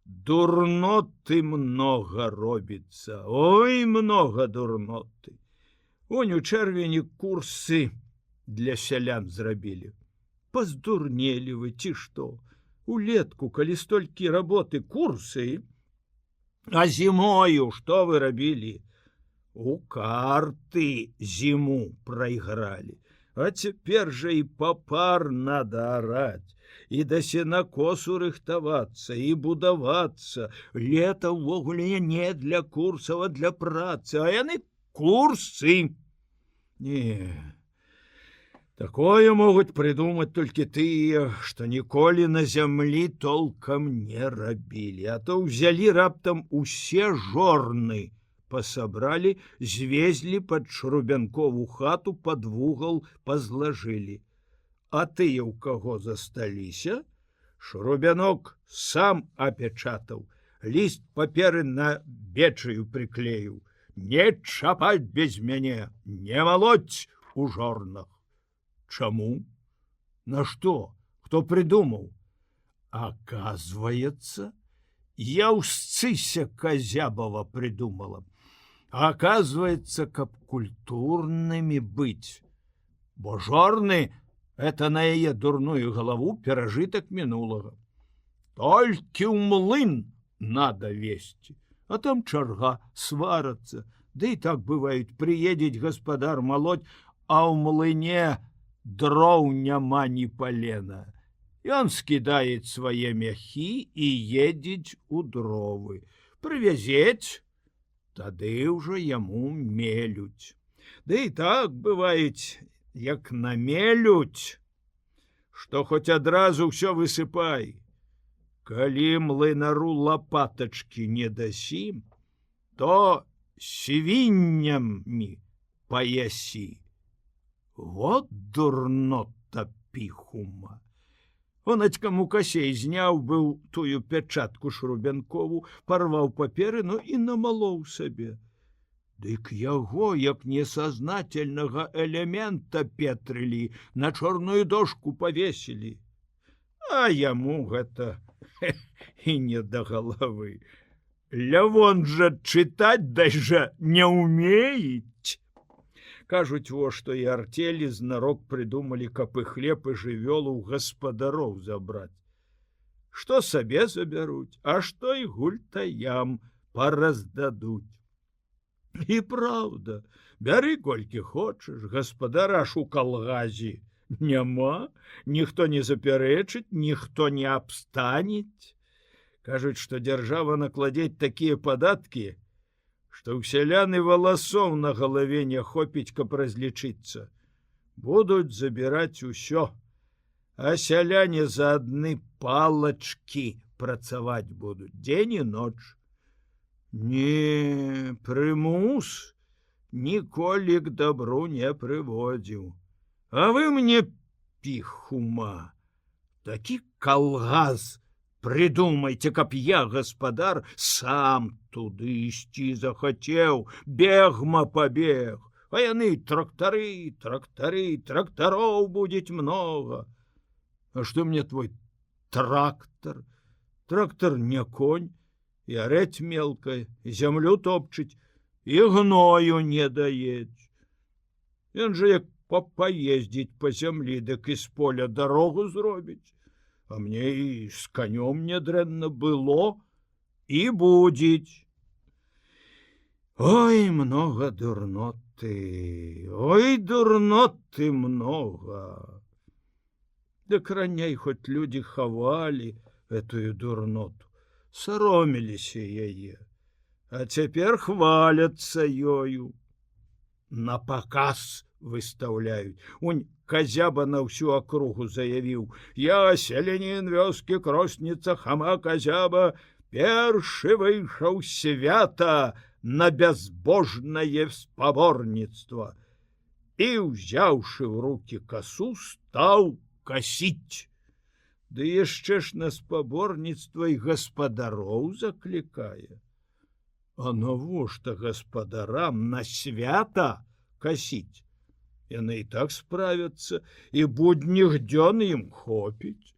дурноты многа робіцца, ой, многа дурноты. Унь у чэрвені курсы для сялян зрабілі. Паздурнелі вы, ці што? Улетку, калі столькі работы, курсы, а зімою што вы рабілі? У карты зіму прайгралі. А цяпер жа і папар надо араць, і да сенакосу рыхтавацца, і будавацца. Лета ўвогуле не для курсаў, а для працы, а яны курсы. Не, такое могуць прыдумаць толькі тыя, што ніколі на зямлі толкам не рабілі, а то ўзялі раптам усе жорны, пасабралі, звезлі пад Шрубянкову хату, пад вугал пазлажылі. А тыя, у каго засталіся, Шрубянок сам апячатаў, ліст паперы на бечаю прыклеіў. Не чапаць без мяне, не малоць у жорнах. Чаму? На што? Хто прыдумаў? Аказваецца, Яўсцыся Казябова прыдумала. Оказывается, каб культурными быть. Бо жорны — это на яе дурную голову перажиток минулого. Толькі ў млын надо вести, а там чарга, сварацца. Да и так бывает, приедет господар молоть, а ў млыне дроў няма ни полена. И он скидает свои мяхи и едет у дровы. Привязеть, тады ўжо яму мелюць. Да і так бывает, як намелюць, што хоць адразу ўсё высыпай. Калі млынару лапатачкі не дасім, то свиньями пояси. Вот дурнота піхума. Онацька Мукасей зняў быў тую пячатку шрубянкову, парваў паперыну і намалоў сабе. Дык яго, як несазнательнага элемента петрылі, на чорную дошку павесілі. А яму гэта і не да галавы. Лявон жа чытаць дайжа не ўмеюць. Кажуць, во, што і артелі знарок прыдумалі, каб і хлеб і жывёлу ў гаспадароў забраць. Што сабе забяруць, а што і гультаям параздадуць. І праўда, бяры колькі хочаш, гаспадара ж у калгазе няма, ніхто не запярэчыць, ніхто не абстанець. Кажуць, што дзяржава накладзець такія падаткі, што ў сяляны валасоў на галаве не хопіць, каб разлічыцца. Будуць забіраць усё, а сяляне за адны палачкі працаваць будуць дзень і ноч. Не, прымус ніколі к дабру не прыводзіў. А вы мне, піхума, такі калгаз придумайте, каб я, гаспадар, сам туды ісці захацеў, бегма пабег, а яны трактары, трактароў будзе многа. А што мне твой трактар? Трактар не конь, і арэць мелкая, і зямлю топчыць, і гною не даець. Ён жа як паездзіць па зямлі, дык і з поля дарогу зробіць. А мне і з канём нядрэнна было і будзець. Ой, много дурноты, ой, дурноты много. Дык раней хоць людзі хавалі этую дурноту, сароміліся яе, а цяпер хваляцца ёю. На паказ выстаўляюць. Унь, Казяба на ўсю акругу заявіў: «Я, селянін вёскі Кросніца Хама Казяба, першы выйшаў свята на бязбожнае спаборніцтва». І, ўзяўшы ў рукі касу, стаў касіць. Ды яшчэ ж на спаборніцтва і гаспадароў заклікае. А навошта гаспадарам на свята касіць? Яны і так справяцца, і будніх дзён ім хопіць.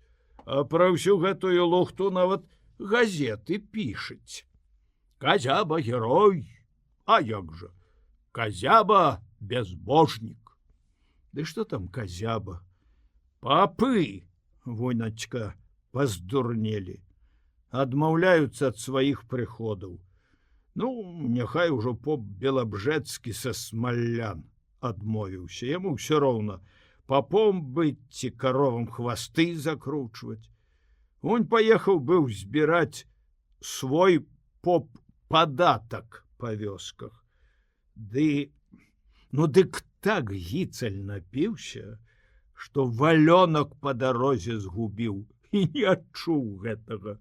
А пра ўсю гэтую лухту нават газеты пішуць. Казяба герой, а як жа? Казяба безбожнік. Ды што там казяба? Папы, вонечка, паздурнелі. Адмаўляюцца ад сваіх прыходаў. Ну, няхай ужо поп Белабжэцкі са смалян адмовіўся. Яму ўсё роўна папом быць ці каровам хвасты закручваць. Он паехаў быў збіраць свой поп падатак па вёсках. Дык так гіцаль напіўся, што валёнак па дарозе згубіў і не адчуў гэтага.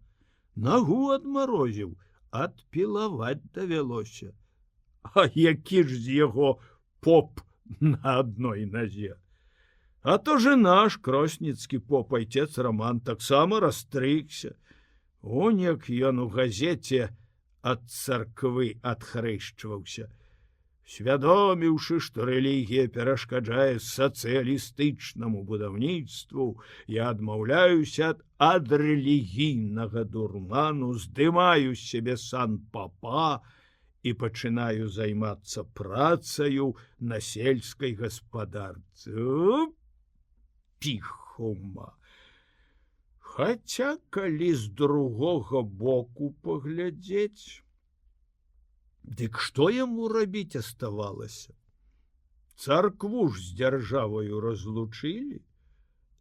Нагу адмарозіў, адпілаваць давялося. А які ж з яго поп на адной назе? А то же наш кросніцкі поп, айцец Раман, таксама расстрыкся. Он, як ён у газеце ад царквы адхрэшчваўся, свядоміўшы, што рэлігія перашкаджае сацыялістычнаму будаўніцтву, я адмаўляюся ад рэлігійнага дурману, здымаю з сябе сан папа і пачынаю займацца працаю на сельскай гаспадарцы. Піхума. Хаця, калі з другога боку паглядзець, дык што яму рабіць аставалася? Царкву ж з дзяржаваю разлучылі,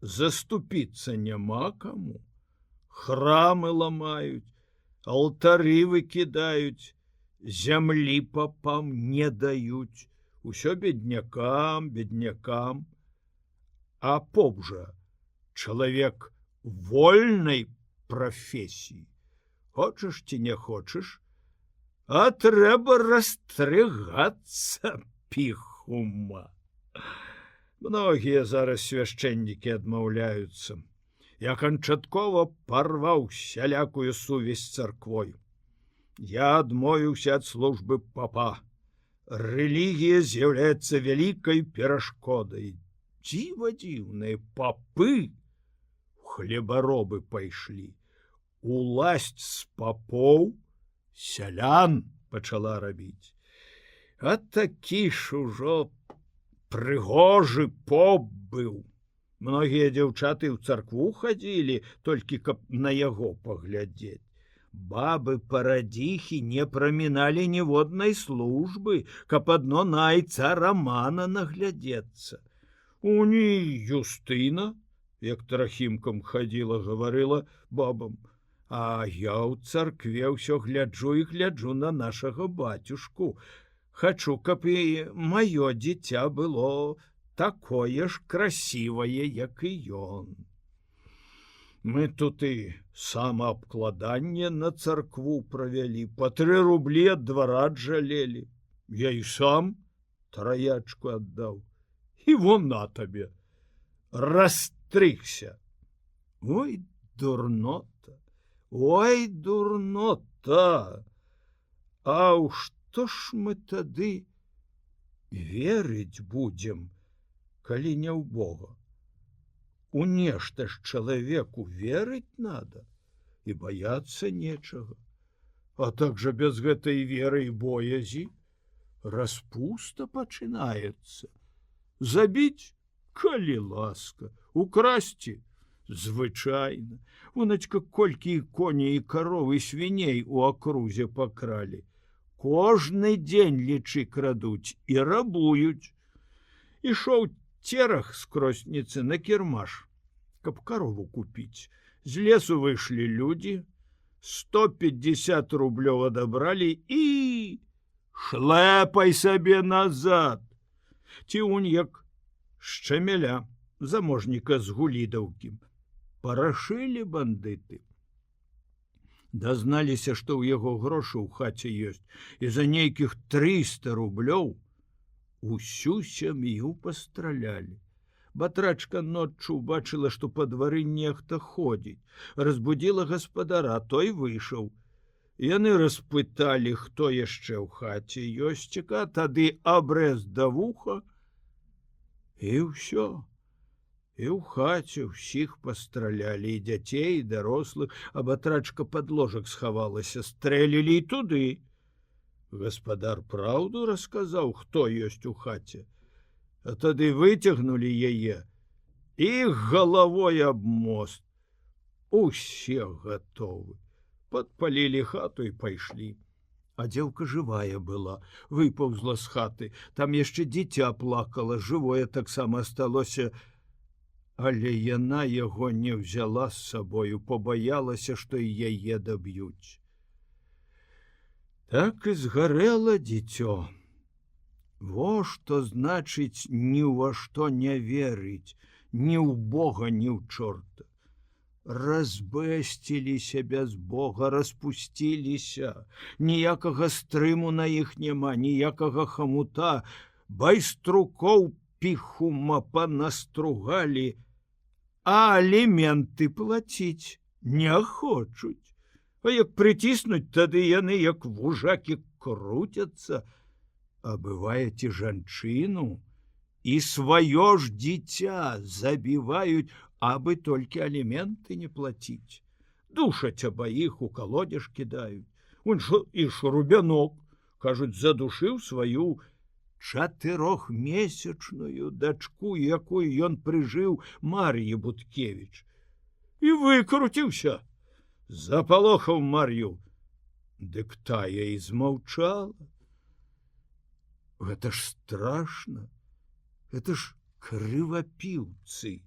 заступіцца няма каму, храмы ламаюць, алтары выкідаюць, зямлі папам не даюць, усё беднякам, беднякам. А поп жа чалавек вольнай прафесіі. Хочаш ці не хочаш, а трэба растрыгацца, піхума. Многія зараз свяшчэннікі адмаўляюцца. Я канчаткова парваў сялякую сувязь з царквой. Я адмовіўся ад службы папа. Рэлігія з'яўляецца вялікай перашкодай. Дзіва дзіўныя папы хлебаробы пайшлі. Уласць з папоў сялян пачала рабіць. А такі ж ужо прыгожы поп быў. Многія дзяўчаты ў царкву хадзілі, толькі каб на яго паглядзець. Бабы парадзіхі не праміналі ніводнай службы, каб адно найца рамана наглядзецца. Уні Юстына, як трахімкам хадзіла, гаварыла бабам, а я ў царкве ўсё гляджу і гляджу на нашага бацюшку. Хачу, каб і маё дзіця было такое ж красивое, як і ён. Мы тут і самаабкладанне на царкву правялі, па 3 рублі ад двара аджалелі. Я і сам траячку аддаў. І вон на табе. Растрыгся. Ой, дурнота, ой, дурнота. А ў што ж мы тады верыць будзем, калі не ў Бога? У нешта ж чалавеку верыць надо і баяцца нечага. А так жа без гэтай веры і боязі распуста пачынаецца. Забіць, калі ласка, украсці звычайна. Воначка, колькі і коней, і кароў, і свіней у акрузе пакралі. Кожны дзень, лічы, крадуць і рабуюць. Ішоў церах з кросніцы на кірмаш, каб карову купіць. З лесу выйшлі людзі, 150 рублёў адабралі і шлэпай сабе назад. Ці унь як Шчамеля, заможніка з Гулідаўкі. Парашылі бандыты. Дазналіся, што ў яго грошы ў хаце ёсць, і за нейкіх 300 рублёў усю сям'ю пастралялі. Батрачка ноччу убачыла, што па двары нехта ходзіць. Разбудзіла гаспадара, той выйшаў. Яны распыталі, хто яшчэ ў хаце ёсціка, тады абрэз да вуха, і ўсё. І ў хаце ўсіх пастралялі, і дзяцей, і дарослых, а батрачка пад ложак схавалася, стрэлілі і туды. Гаспадар праўду расказаў, хто ёсць у хаце. А тады выцягнулі яе і галавой аб мост. Усе гатовы. Падпалілі хату і пайшлі. А дзеўка жывая была, выпаўзла з хаты. Там яшчэ дзіця плакала, жывое таксама асталося. Але яна яго не ўзяла з сабою, побаялася, што і яе даб'юць. Так і згарэла дзіцё. Во што значыць ні ўва што не верыць, ні ў Бога, ні ў чорта. Разбэсціліся без Бога, распусціліся. Ніякага стрыму на іх няма, ніякага хамута. Байструкоў, піхума, панастругалі, а аліменты плаціць не хочуць. А як прыціснуць, тады яны, як вужакі, круцяцца. А бывае, ці жанчыну і сваё ж дзіця забіваюць, абы толькі аліменты не плаціць. Душаць абаіх, у калодзеж кідаюць. Вон і Шурубянок, кажуць, задушыў сваю 4-месячную дачку, якую ён прыжыў, Мар'і Буткевіч. І выкруціўся. Запалохаў Мар'ю. Дык тая і змаўчала. Гэта ж страшна. Гэта ж крывапіўцы.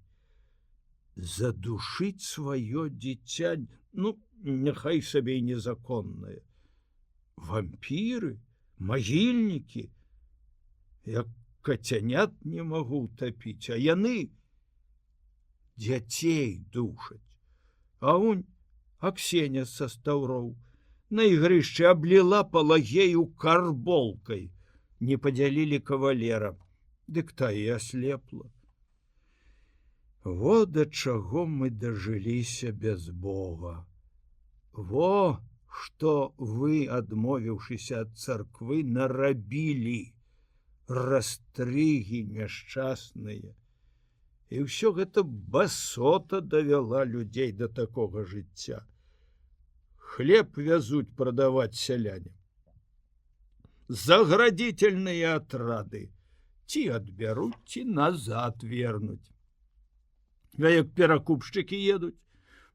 Задушыць сваё дзіця, ну, няхай сабе і незаконнае. Вампіры, магільнікі, як кацянят не магу утапіць, а яны дзяцей душаць. А унь Аксеня са Стаўроў На ігрышчы абліла Палагею карболкай. Не падзялілі кавалера. Дык та і аслепла. Во да чаго мы дажыліся без Бога. Во, што вы, адмовіўшыся ад царквы, нарабілі, растрыгі няшчасныя. І ўсё гэта басота давяла людзей да такога жыцця. Хлеб вязуць прадаваць сяляне. Заградзительныя атрады ці адбяруць, ці назад вернуць. А як перакупшчыкі едуць,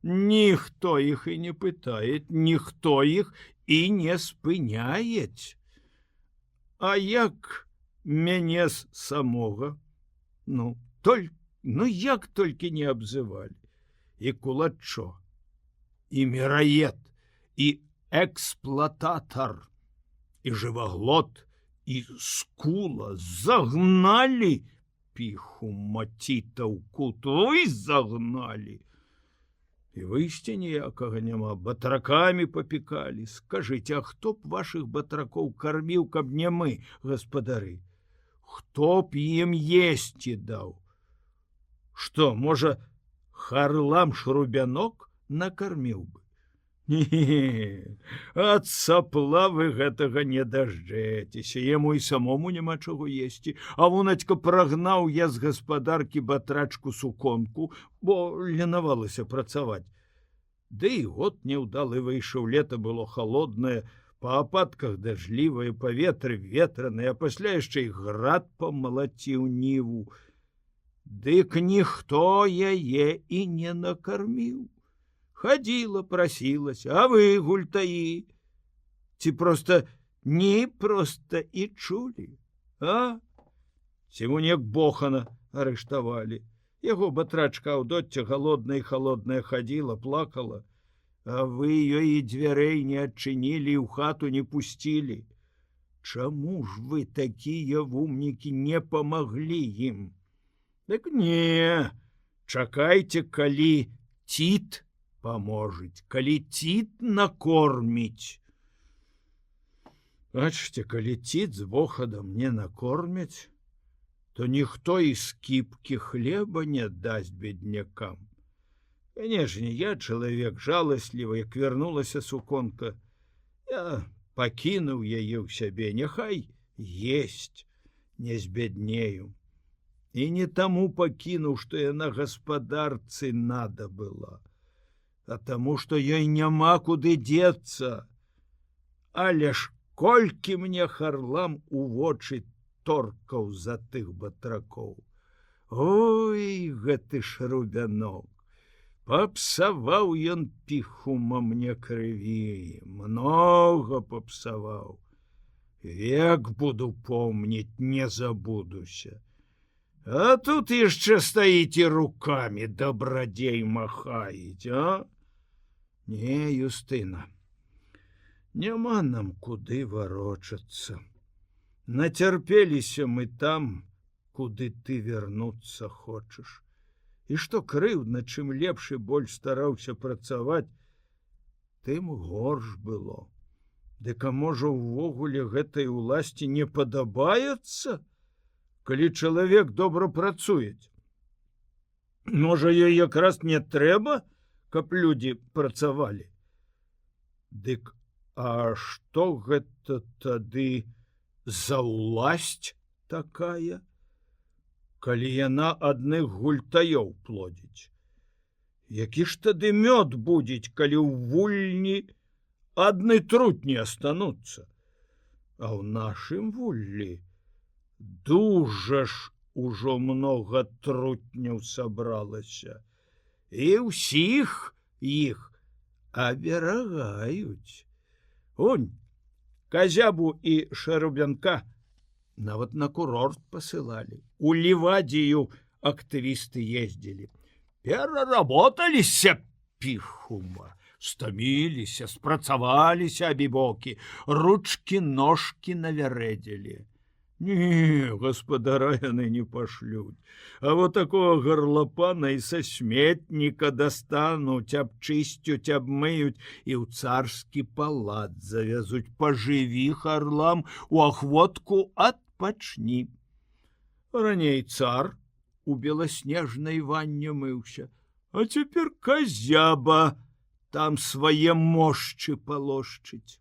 ніхто іх і не пытае, ніхто іх і не спыняець. А як мяне самога? Ну як толькі не абзывалі. І кулачо, і міраед, і эксплуататар, і жываглот, і скула загналі піху маціта ў кут, ой, загналі. І выйсця ніякага няма, батракамі папікалі. Скажыце, а хто б вашых батракоў карміў, каб не мы, гаспадары? Хто б ім есці даў? Што, можа, Харлам Шрубянок накарміў бы? Не, ад сапла вы гэтага не дажджэцеся, яму і самому няма чаго есці, а вунацька прагнаў я з гаспадаркі батрачку Суконку, бо ленавалася працаваць. Ды і год няўдалы выйшаў, лета было халоднае, па ападках дажджлівае, паветры ветранае, а пасля яшчэ і град памалаціў ніву. Дык ніхто яе і не накарміў. Хадзіла, прасілася, а вы, гультаі, ці проста і чулі, а? Ці вунек Бохана арыштавалі. Яго батрачка Аўдоцця галодная і халодная хадзіла, плакала, а вы ёй і дзвярэй не адчынілі, ў хату не пусцілі. Чаму ж вы, такія вумнікі, не памаглі ім? Дык не, чакайце, калі Ціт паможыць, калі Ціт накорміць. Бачыце, калі Ціт з Вохадам не накормяць, то ніхто і скіпкі хлеба не дасць беднякам. Канешне, я чалавек жаласлівы, як вярнулася Суконка. Я пакінуў яе ў сябе, няхай есць, не збяднею. І не таму пакінуў, што яна гаспадарцы нада была, а таму, што ёй няма куды дзецца. Але ж колькі мне Харлам у вочы торкаў за тых батракоў. Ой, гэты Шрубянок, папсаваў ён піхума мне крыві, многа папсаваў. Век буду помніць, не забудуся. А тут яшчэ стаіце рукамі, дабрадзей махаець, а? Не, Юстына, няма нам куды варочацца. Нацярпеліся мы там, куды ты вярнуцца хочаш. І што крыўдна, чым лепш і больш стараўся працаваць, тым горш было. Дык а можа, увогуле гэтай уласці не падабаецца? Калі чалавек добра працуець. Можа, ёй якраз не трэба, каб людзі працавалі. Дык а што гэта тады за ўласць такая, калі яна адных гультаёў плодзіць? Які ж тады мёд будзець, калі ў вульні адны трутні астануцца? А ў нашым вуллі дужа ж ужо многа трутняў сабралася, і ўсіх іх аберагаюць. Унь, Казябу і Шарубянка нават на курорт пасылалі. У Лівадзію актывісты ездзілі. Пераработаліся піхума, стаміліся, спрацаваліся абібокі, ручкі-ножкі навярэдзілі. Не, гаспадара яны не пашлють. А вот такого горлопана и со сметника достануть, обчистють, обмыють и ў царскі палат завязуть. Поживи, харлам, у охвотку отпочни. Раней цар у белоснежной ванне мыўся, а теперь козяба там свае мошчы полошчыць.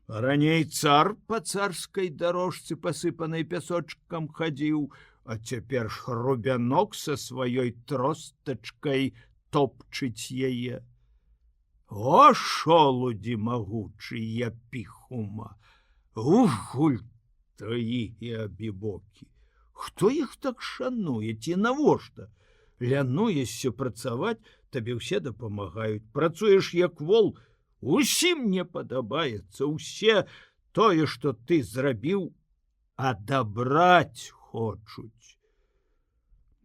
Раней цар по царской дорожцы, посыпанной пясочком, ходил, а теперь Хрубянок со своей тросточкой топчить яе. О, шолуди могучие пихума! Угуль-таи и обибоки! Хто их так шанует и навошта? Лянуешься працаваць, табе ўсе дапамагаюць. Працуеш як вол, усім не падабаецца, усе тое, што ты зрабіў, адабраць хочуць.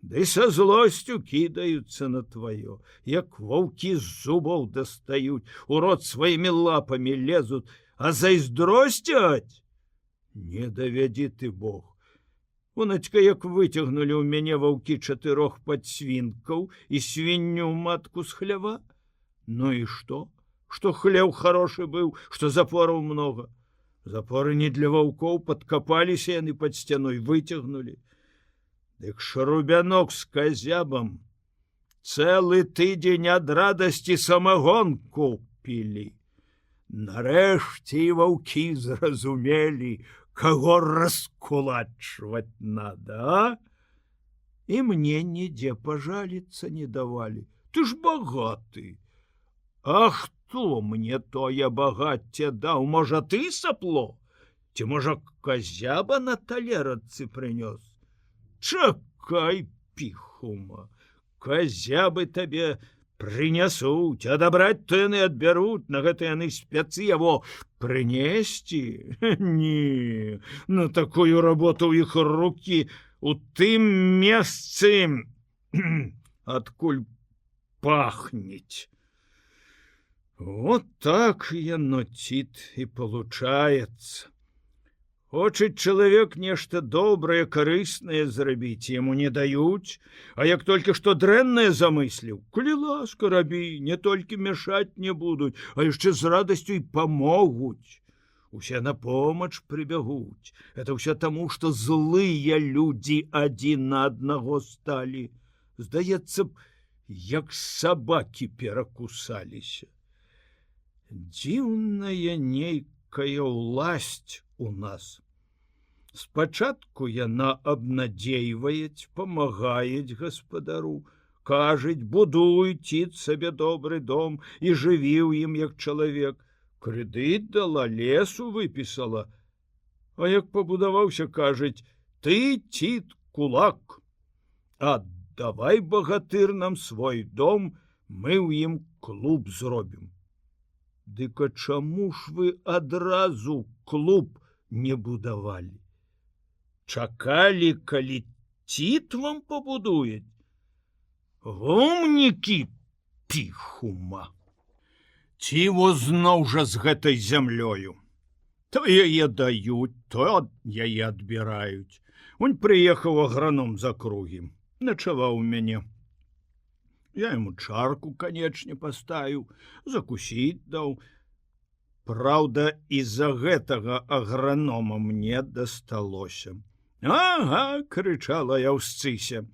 Ды са злосцю кідаюцца на тваё, як ваўкі з зубоў дастаюць, у рот сваімі лапамі лезут, а зайздросцяць? Не давядзі ты, Бог. Унацька, як выцягнулі ў мяне ваўкі 4 падсвінкаў і свінню матку з хлява. Ну і што? Што хлеў хорошы быў, што запораў много. Запоры не для ваўкоў, падкапаліся яны пад сцяной, выцягнулі. Дык Шрубянок з козябам цэлы тыдзень ад радасці самагонку пілі. Нарэшце і ваўкі зразумелі, каго раскулачваць надо, а? І мне нідзе пажаліцца не давалі. Ты ж багаты. А хто мне тое багацце даў? Можа, ты, сапло? Ці, можа, козяба на талерацы прынёс? Чакай, піхума, козябы табе прынясуць, адабраць то яны адбяруць, на гэта яны спяцы, яго прынесці? Не, на такую работу ў іх рукі у тым месцы, адкуль пахнець. Вот так яно ціт і получаецца. Хочет чалавек нешта добрае, карыснае зрабіць, яму не даюць, а як толькі што дрэннае замысліў, калі ласка рабі, не толькі мяшаць не будуць, а яшчэ з радасцю і памогуць. Усе на помач прыбягуць. Это ўсё таму, што злыя людзі адзін на аднаго сталі. Здаецца б, як сабакі перакусаліся. Дзіўная нейкая ўласць у нас. Спачатку яна абнадзейваюць, памагаюць гаспадару, кажуць, будуй ціт сабе добры дом і жыві ў ім як чалавек. Крэдыт дала, лесу выпісала. А як пабудаваўся, кажуць, ты, ціт, кулак. А давай, багатыр, нам свой дом, мы ў ім клуб зробім. Дык а чаму ж вы адразу клуб не будавалі? Чакалі, калі ціт вам пабудуюць? Гумнікі, піхума! Ці во зноў жа з гэтай зямлёю? То яе даюць, то яе адбіраюць. Унь прыехаў аграном з акругі, начаваў у мяне. Я ему чарку, канечне, паставіў, закусіць даў. Праўда, і-за гэтага агранома мне дасталося. Ага, крычала я ўсцыся.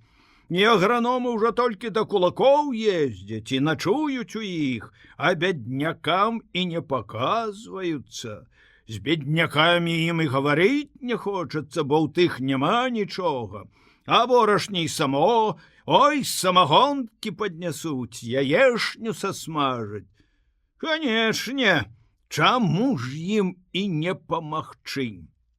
Не аграномы ўжо толькі да кулакоў ездзяць і начуюць у іх, а беднякам і не паказваюцца. З беднякамі ім і гаварыць не хочацца, бо ў тых няма нічога. А борошні само, ой, самагонкі паднясуць, яешню сасмажаць. Канешне, чаму ж ім і не памагчы?